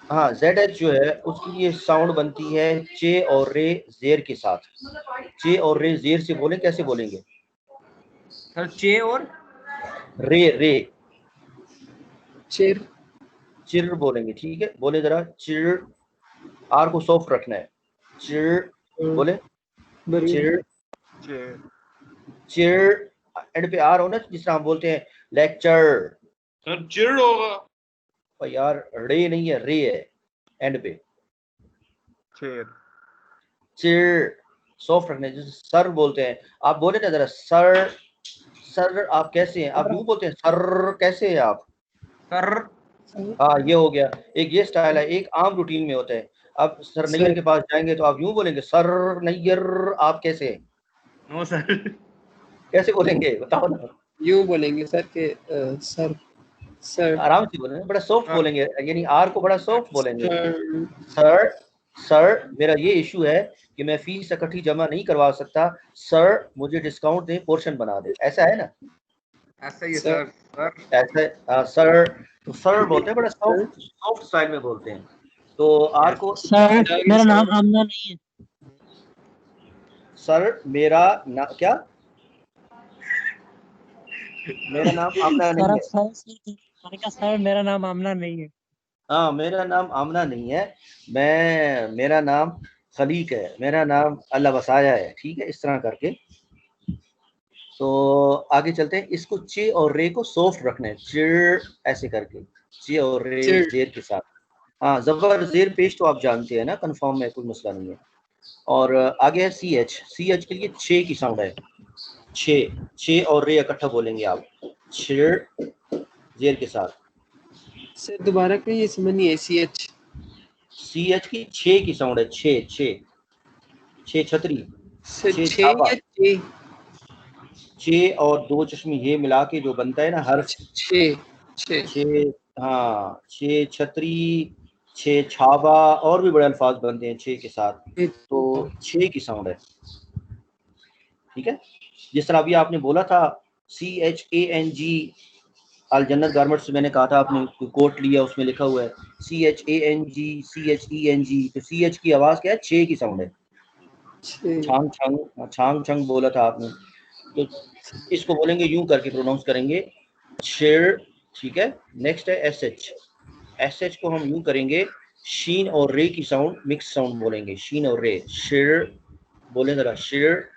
हाँ, ZH जो है उसकी ये साउंड बनती है चे और रे जेर के साथ। चे और रे जेर से बोले, कैसे बोलेंगे सर? चे और रे चिर, चिर बोलेंगे, ठीक है, बोले जरा चिर, आर को सॉफ्ट रखना है, चिर बोले, चिर, चिर, एंड पे आर होना, जिस तरह हम बोलते हैं लेक्चर, सर चिर होगा, और यार रे नहीं है, रे है एंड पे, चिर सॉफ्ट रखना है, जैसे सर बोलते हैं, आप बोले ना जरा सर, सर आप कैसे हैं, आप यूं बोलते हैं सर, कैसे हैं आप सर? हाँ, ये हो गया एक, ये स्टाइल है, एक आम रूटीन में होता है। अब सर नैयर के पास जाएंगे तो आप यूं बोलेंगे, सर नैयर आप कैसे हैं? No sir. कैसे बोलेंगे बताओ ना। यूं बोलेंगे सर के सर सर आराम से बोलेंगे, बड़ा सॉफ्ट बोलेंगे, यानी आर को बड़ा सॉफ्ट बोलेंगे। सर सर मेरा ये इशू है कि मैं फीस इकट्ठी जमा नहीं करवा सकता, सर मुझे डिस्काउंट दे, पोर्शन बना दे, ऐसा है ना? ऐसा ही है सर। सर ऐसा सर, तो सर बोलते हैं, बड़ा सॉफ्ट सॉफ्ट स्टाइल में बोलते हैं। तो आर को सर मेरा नाम आमना नहीं है। सर मेरा ना क्या, मेरा नाम आमना नहीं है। मैंने कहा सर मेरा नाम आमना नहीं है। हाँ मेरा नाम आमना नहीं है, मेरा नाम खलीक है, मेरा नाम अल्लाह बसाया है, ठीक है, इस तरह करके। तो आगे चलते हैं, इसको चे और रे को सॉफ्ट रखना है, चिर ऐसे करके, चे और रे जेर के साथ। हाँ जबर जेर पेश तो आप जानते हैं ना, कंफर्म है, कोई मसला नहीं है। और आगे है सी एच के लिए छे की साउंड है, छे और रे इकट्ठा बोलेंगे आप, चिर जेर के साथ। सर दोबारा कहीं, ये समझ नहीं है। सी एच की छे की साउंड है, छे छतरी, छे और दो चश्मे ये मिला के जो बनता है ना हर्फ, छे, हाँ छे छतरी, छे छाबा, और भी बड़े अल्फाज बनते हैं छे के साथ, तो छे की साउंड है, ठीक है। जिस तरह अभी आपने बोला था CHANG, अल जन्नत गारमेंट्स से मैंने कहा था, आपने कोट लिया, उसमें लिखा हुआ है CHANG CHENG, तो CH की आवाज क्या है, छे की साउंड है। छांग छंग बोला था आपने, तो इसको बोलेंगे यूं करके प्रोनाउंस करेंगे, शेर, ठीक है। नेक्स्ट है SH को हम यूं करेंगे, शीन और रे की साउंड मिक्स साउंड बोलेंगे, शीन और रे, शेर बोले जरा, शेर,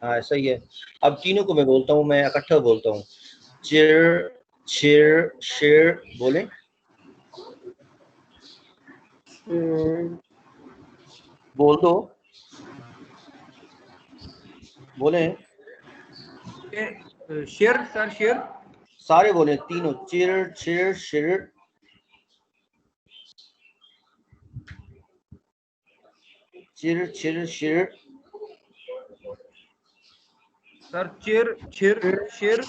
हाँ ऐसा ही है। अब तीनों को मैं बोलता हूँ, मैं इकट्ठा बोलता हूँ, चिर शेर शेर, बोले बोल दो, बोले शेर सर, शेर सारे बोले, तीनों, चिर शेर शेर, चिर चिर शेर सर, चिर चिर शेर,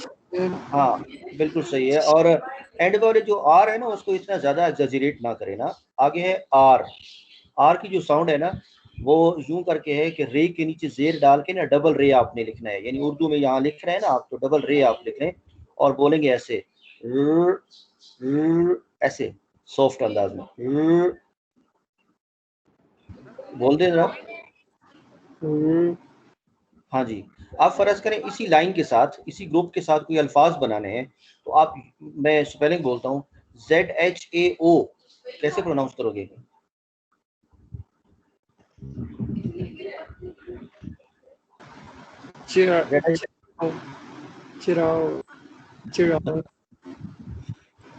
हाँ बिल्कुल सही है। और एंड वाले जो आर है ना, उसको इतना ज्यादा एग्जैजरेट ना करें ना। आगे है आर की जो साउंड है ना, वो यूं करके है कि रे के नीचे जेर डाल के ना डबल रे आपने लिखना है, यानी उर्दू में यहाँ लिख रहे हैं ना आप, तो डबल रे आप लिख रहे हैं और बोलेंगे ऐसे, ऐसे सॉफ्ट अंदाज में, बोल दे जरा। हाँ जी, आप फर्ज करें इसी लाइन के साथ, इसी ग्रुप के साथ कोई अल्फाज बनाने हैं, तो आप, मैं स्पेलिंग बोलता हूँ, ZHAO, कैसे प्रोनाउंस करोगे?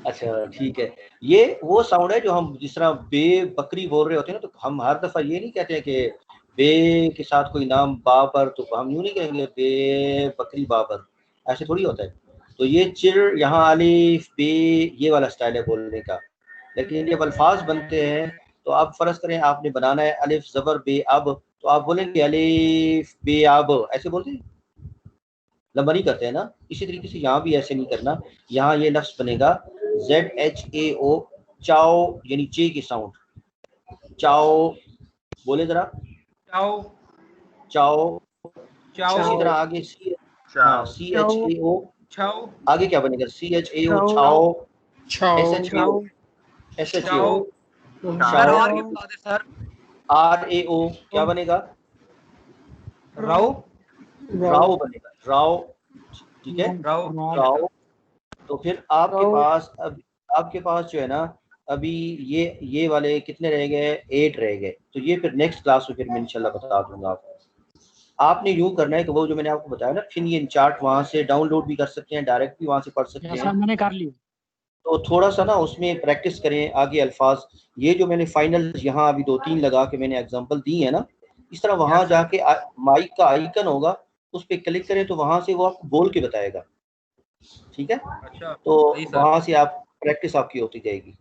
अच्छा ठीक है, ये वो साउंड है जो हम जिस तरह बे बकरी बोल रहे होते हैं ना, तो हम हर दफा ये नहीं कहते हैं कि बे के साथ कोई नाम बाबर, तो हम यूं नहीं कहेंगे बे बकरी बाबर, ऐसे थोड़ी होता है। तो ये चिर, यहाँ अलिफ बे, ये वाला स्टाइल है बोलने का। लेकिन जब अल्फाज बनते हैं तो आप फर्ज करें आपने बनाना है अलिफ जबर बे अब, तो आप बोलेंगे अलिफ बे अब, ऐसे बोलते हैं, लंबा नहीं करते हैं ना। इसी तरीके से यहाँ भी ऐसे नहीं करना, यहाँ ये लफ्ज बनेगा ZHAO, चाओ, यानी चे की साउंड, चाओ, बोले जरा, चाओ चाओ। चाओ, इसी तरह आगे CHAO, चाओ, आगे क्या बनेगा, CHAO चाओ, SHAO SHAO, सर और क्या बता दे सर, RAO क्या बनेगा, राव राव बनेगा, राव, ठीक है, राव। तो फिर आपके पास जो है ना, अभी ये वाले कितने रह गए, 8 रह गए। तो ये फिर नेक्स्ट क्लास में फिर मैं इंशाल्लाह बता दूंगा आपको। आपने यूं करना है कि वो जो मैंने आपको बताया ना फिनियन चार्ट, वहां से डाउनलोड भी कर सकते हैं, डायरेक्ट भी वहां से पढ़ सकते हैं, मैंने कर लिया। तो थोड़ा सा ना उसमें प्रैक्टिस करें आगे अल्फाज। ये जो मैंने फाइनल यहाँ अभी 2-3 लगा के मैंने एग्जांपल दी है ना, इस तरह वहां जाके माइक का आइकन होगा, उस पर क्लिक करें तो वहां से वो आपको बोल के बताएगा, ठीक है। अच्छा, तो वहां से आप प्रैक्टिस आपकी होती जाएगी।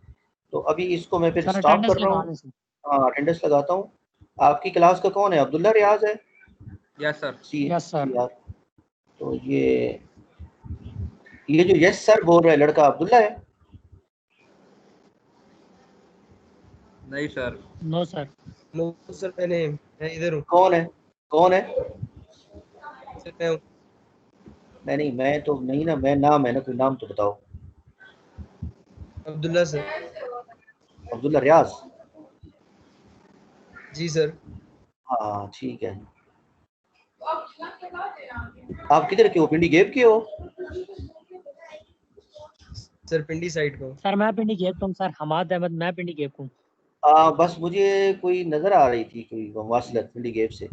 तो अभी इसको मैं फिर सर स्टॉप अटेंडेंस कर रहा हूँ। लगाने से। हाँ अटेंडेंस लगाता हूँ। आपकी क्लास का कौन है? अब्दुल्ला रियाज है? Yes sir. Yes sir. यार तो ये जो यस सर बोल रहा है लड़का अब्दुल्ला है? नहीं sir. No sir. No sir, मैं इधर हूँ कौन है? कौन है? सर, मैं हूँ। मैं तो नहीं ना, मैं नाम है ना, कोई नाम तो बताओ। अब्दुल्ला सर। अब्दुल्ला रियाज? जी सर। हाँ ठीक है। आप किधर के हो? पिंडी गेप के हो? सर पिंडी साइड को। सर मैं पिंडी गेप हूँ सर, हमाद अहमद, मैं पिंडी गेप हूँ। बस मुझे कोई नजर आ रही थी, कोई वासलत पिंडी गेप से।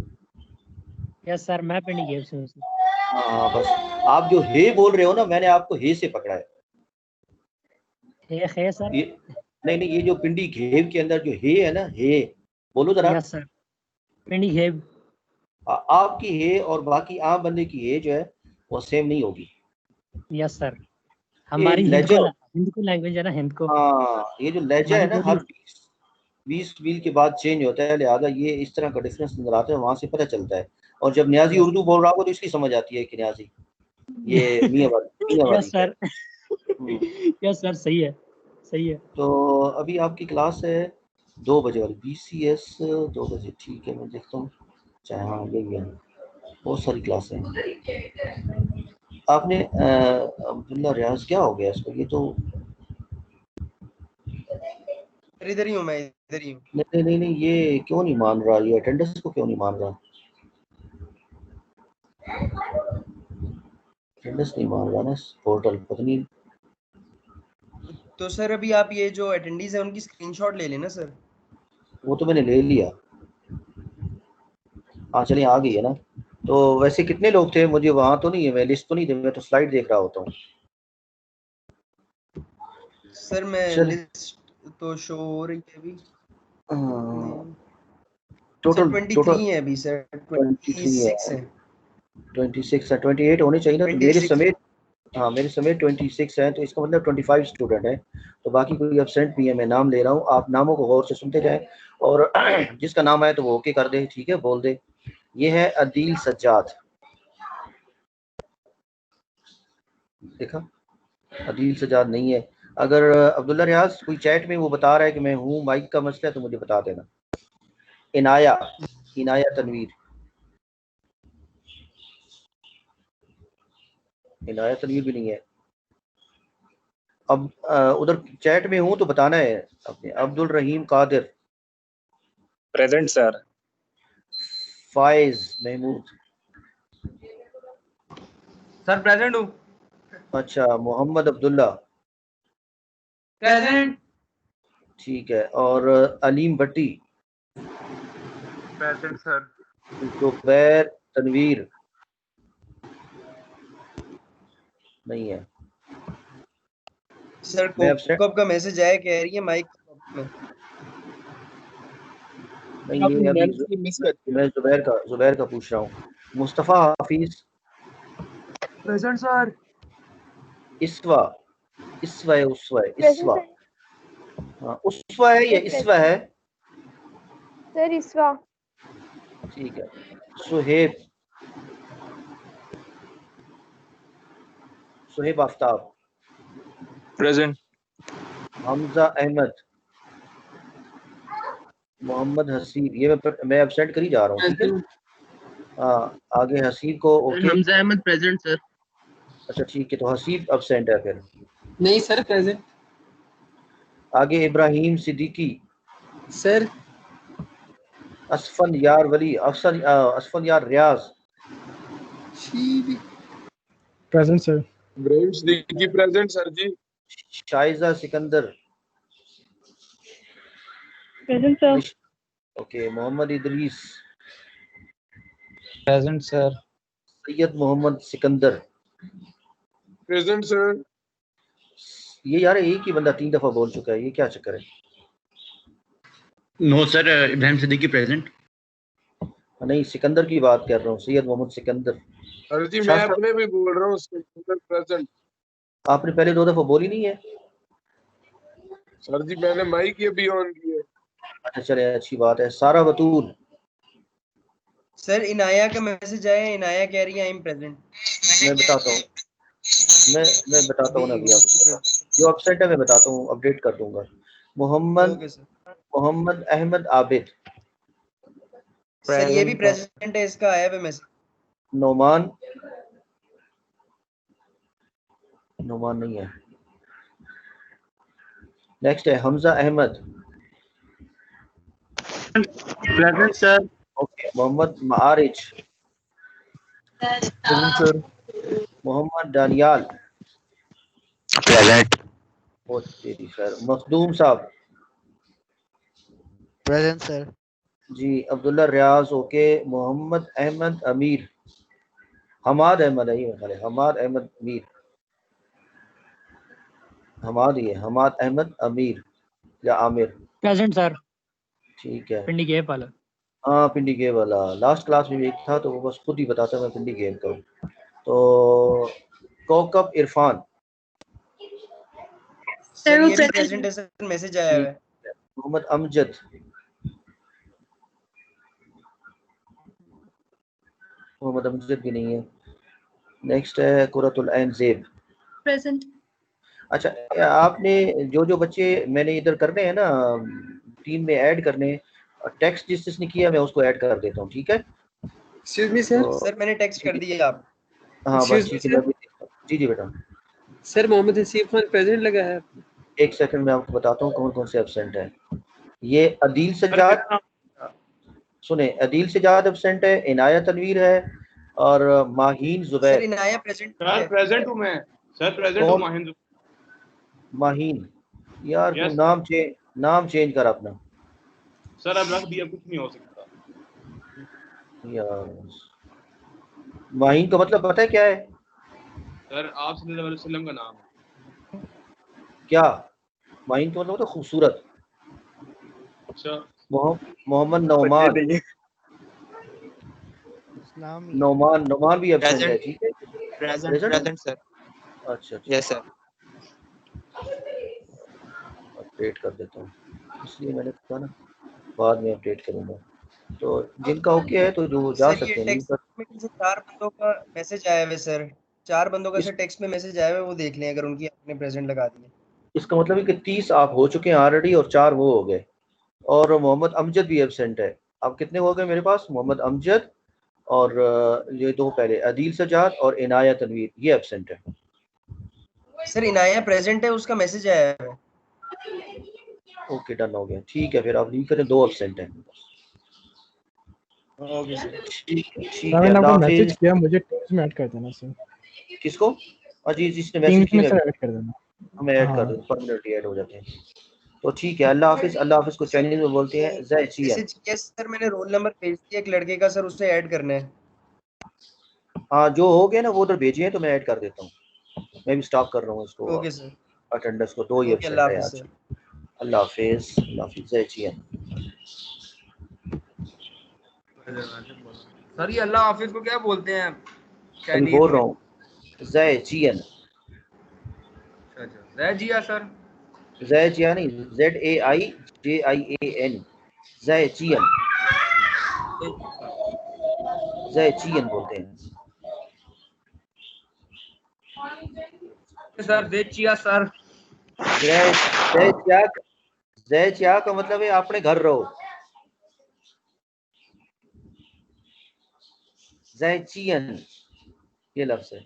यस सर, मैं पिंडी गेप से हूँ सर। हाँ बस आप जो हे बोल रहे हो ना, मैंने आपको हे से पकड़ा है। है सर। ये नहीं, ये जो पिंडी घेव के अंदर जो हे है ना, हे बोलो जरा। यस सर, पिंडी गेप। आपकी हे और बाकी आम बंदे की हे जो है वो सेम नहीं होगी। यस सर, ये हमारी लहजा, हिंद को लैंग्वेज है ना, हिंद को। हाँ ये जो लहजा है ना, हर 20 मील के बाद चेंज होता है, लिहाजा ये इस तरह का डिफरेंस नजर आता है, वहां से पता चलता है। और जब न्याजी उर्दू बोल रहा हो तो इसकी समझ आती है कि न्याजी ये मियां वाली यस सर। यस सर, सही है, सही है। तो अभी आपकी क्लास है 2 बजे वाली, BCS 2 बजे, ठीक है मैं देखता हूँ। चाहे हाँ यही है, बहुत सारी क्लासें हैं। आपने अब्दुल्ला रियाज क्या हो गया इसको? ये तो इधर ही हूँ, मैं इधर ही हूँ। नहीं, ये क्यों नहीं मान रहा? ये अटेंडेंस को क्यों नहीं मान रहा? अटेंडेंस नहीं मान रहा ना पोर्टल, पता नहीं। तो सर अभी आप ये जो अटेंडीज है उनकी स्क्रीनशॉट ले लेना सर। वो तो मैंने ले लिया। हाँ चलिए, आ गई है ना। तो वैसे कितने लोग थे? मुझे वहां तो नहीं है, मैं लिस्ट तो नहीं, मैं तो स्लाइड देख रहा होता हूँ। सर मैं लिस्ट तो शो हो रही है अभी। टोटल 23 है अभी सर, 26 है। 26 है, 28 होने चाहिए ना। तो मेरे समेत, हाँ मेरे समेत 26 हैं, तो इसका मतलब 25 स्टूडेंट हैं। तो बाकी कोई एब्सेंट भी है, मैं नाम ले रहा हूँ, आप नामों को गौर से सुनते जाएं और जिसका नाम आए तो वो ओके कर दे, ठीक है, बोल दे। ये है अदील सज्जाद, देखा? अदील सज्जाद नहीं है। अगर अब्दुल्ला रियाज कोई चैट में वो बता रहा है कि मैं हूँ, माइक का मसला है, तो मुझे बता देना। इनाया तनवीर, इनाया तनवीर भी नहीं है। अब उधर चैट में हूँ तो बताना है अपने। Abdul Rahim Qadir, present sir. Faiz Mahmood, sir present हूँ। अच्छा मोहम्मद अब्दुल्ला, प्रेजेंट। ठीक है। और अलीम भट्टी, प्रेजेंट सर। जुबैर तनवीर नहीं है सर कब का मैसेज आया, कह रही है माइक में। नहीं, ये अभी मैं जुबैर का पूछ रहा हूँ। मुस्तफ़ा हाफिज, प्रेजेंट सर। इसवा है, इसवा, हाँ उसवा है या इसवा है? सर इसवा। ठीक है। सुहेब आफ्ताब, प्रेजेंट। हमजा अहमद, मोहम्मद हसीब, ये मैं एब्सेंट कर ही जा रहा हूँ, ठीक है। हाँ आगे हसीब को okay. Hamza Ahmed present sir. अच्छा ठीक है, तो हसीब एब्सेंट है फिर। नहीं सर, प्रेजेंट आगे इब्राहिम सिद्दीकी सर। असफन यार Wali, Asfan Yar Riyaz, present sir. Ibrahim Siddiqui present sir जी। Shaiza Sikandar, present sir. Okay. Mohammad Idrees, present sir. Syed Mohammad Sikandar, present sir. ये यार एक ही बंदा 3 दफा बोल चुका है, ये क्या चक्कर है? No sir, Ibrahim Siddiqui present. नहीं, सिकंदर की बात कर रहा हूँ, सैयद मोहम्मद सिकंदर। सर जी मैं अपने भी बोल रहा हूँ, सिकंदर प्रेजेंट। आपने पहले 2 दफा बोली नहीं है? सर जी मैंने माइक ये भी ऑन की है। अच्छा चले, अच्छी बात है। सारा बतूल। सर इनाया का मैसेज आया है, इनाया कह रही है आई एम प्रेजेंट। मैं बताता हूँ, मैं बताता हूँ ना अभी आपको, जो अपसेट है मैं बताता हूँ, अपडेट कर दूंगा। मोहम्मद अहमद आबिद। सर ये भी प्रेजेंट है, इसका आया है मैसेज। नोमान नहीं है। नेक्स्ट है Hamza Ahmed. Present sir. Okay. Mohammad Mariz. Sir. Mohammad Daniyal. Present. बहुत तेरी सर। मखदूम साहब। Present sir. जी। अब्दुल्ला रियाज। ओके। मोहम्मद अहमद अमीर। हमाद अहमद है ये, हमाद अहमद अमीर। हमाद अहमद अमीर या आमिर। Present sir. ठीक है। पिंडी गेप वाला। हाँ पिंडी गेम वाला, लास्ट क्लास में भी एक था तो वो बस खुद ही बताता मैं पिंडी गेम का हूँ। तो कौकब इरफान। सर ये भी प्रेजेंटेशन मैसेज आया है। मोहम्मद अमजद। भी नहीं है। नेक्स्ट है कुरतुल ऐन ज़ेब। प्रेजेंट। अच्छा, आपने जो बच्चे मैंने इधर करने हैं ना, टीम में ऐड करने, टेक्स्ट जिसने किया मैं उसको ऐड कर देता हूँ, ठीक है? Excuse me sir. सर मैंने टेक्स्ट कर दिया आप। हाँ बस ठीक है। जी बेटा। सर मोहम्मद हसीब खान प्रेजेंट लगा है। एक सेकंड में आपको बताता हूँ कौन कौन से एब्सेंट है। ये अदील सज्जाद, सुने, अदील सज्जाद एब्सेंट है, इनाया तनवीर है और Maheen Zubair. Sir Inaya present sir present हूँ मैं। सर प्रेजेंट हूँ माहीन। माहीन यार तू नाम चेंज कर अपना। सर अब रख दिया, कुछ नहीं हो सकता यार। माहीन का मतलब पता है क्या है? सर आप सल्लल्लाहु अलैहि वसल्लम का नाम है। क्या माहीन का मतलब होता है खूबसूरत। अच्छा। मोहम्मद नौमान। नौमान भी एब्सेंट है, ठीक है? Present sir. अच्छा यस सर। अपडेट कर देता हूँ, इसलिए मैंने कहा ना बाद में अपडेट करूंगा। तो जिनका ओके है तो जो जा सर ये सकते हैं। टेक्स्ट में किसी 4 बंदों का मैसेज आया है सर। 4 बंदों का सर टेक्स्ट में मैसेज आया है, वो देख लें अगर उनकी आपने प्रेजेंट लगा दी है। इसका मतलब है कि 30 आप हो चुके हैं ऑलरेडी और 4 वो हो गए। और मोहम्मद अमजद भी एब्सेंट है। अब कितने हो गए मेरे पास? मोहम्मद अमजद और ये दो पहले अदील सजाद और इनाया तनवीर, ये एब्सेंट है। सर इनाया प्रेजेंट है, उसका मैसेज आया है। ओके डन हो गया, ठीक है। फिर आप लीव करें, 2 एब्सेंट हैं। Okay sir. ठीक मैंने है। आपको मैसेज किया, मुझे टीम्स में ऐड कर देना सर। किसको? अजी जिसने मैसेज किया ऐड कर देना। हमें ऐड कर दो, परमानेंटली ऐड हो जाते हैं। तो ठीक है। अल्लाह हाफिज। अल्लाह हाफिज को चाइनीज में बोलते हैं ज़ैचियन। मैसेज किया सर मैंने, रोल नंबर भेज दिया एक लड़के का सर, उसे ऐड करना है। हाँ जो हो गए ना वो उधर भेजिए हैं तो मैं ऐड कर देता हूँ। मैं भी स्टॉप कर रहा हूँ इसको, ओके सर। अटेंडेंस को। 2 ही ओके एब्सेंट अल्लाह है हाफिज आज। सर। अल्लाह हाफिज। अल्लाह हाफिज। ज़ैचियन। सर ये अल्लाह हाफिज को क्या बोलते हैं अभी चाइनीज बोल में? रहा हूँ ज़ैचियन। अच्छा ज़ैजिया सर। ज़ैचियन नहीं, ZAIJIAN। ज़ैचियन। ज़ैचियन बोलते हैं सर ज़ैचिया सर। ज़ैचिया का मतलब है अपने घर रहो। ज़ैचियन ये लफ्ज़ है।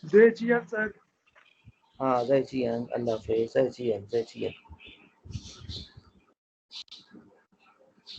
ज़ैचिया सर। हाँ ज़ैचियन। अल्लाह हाफिज। ज़ैचियन।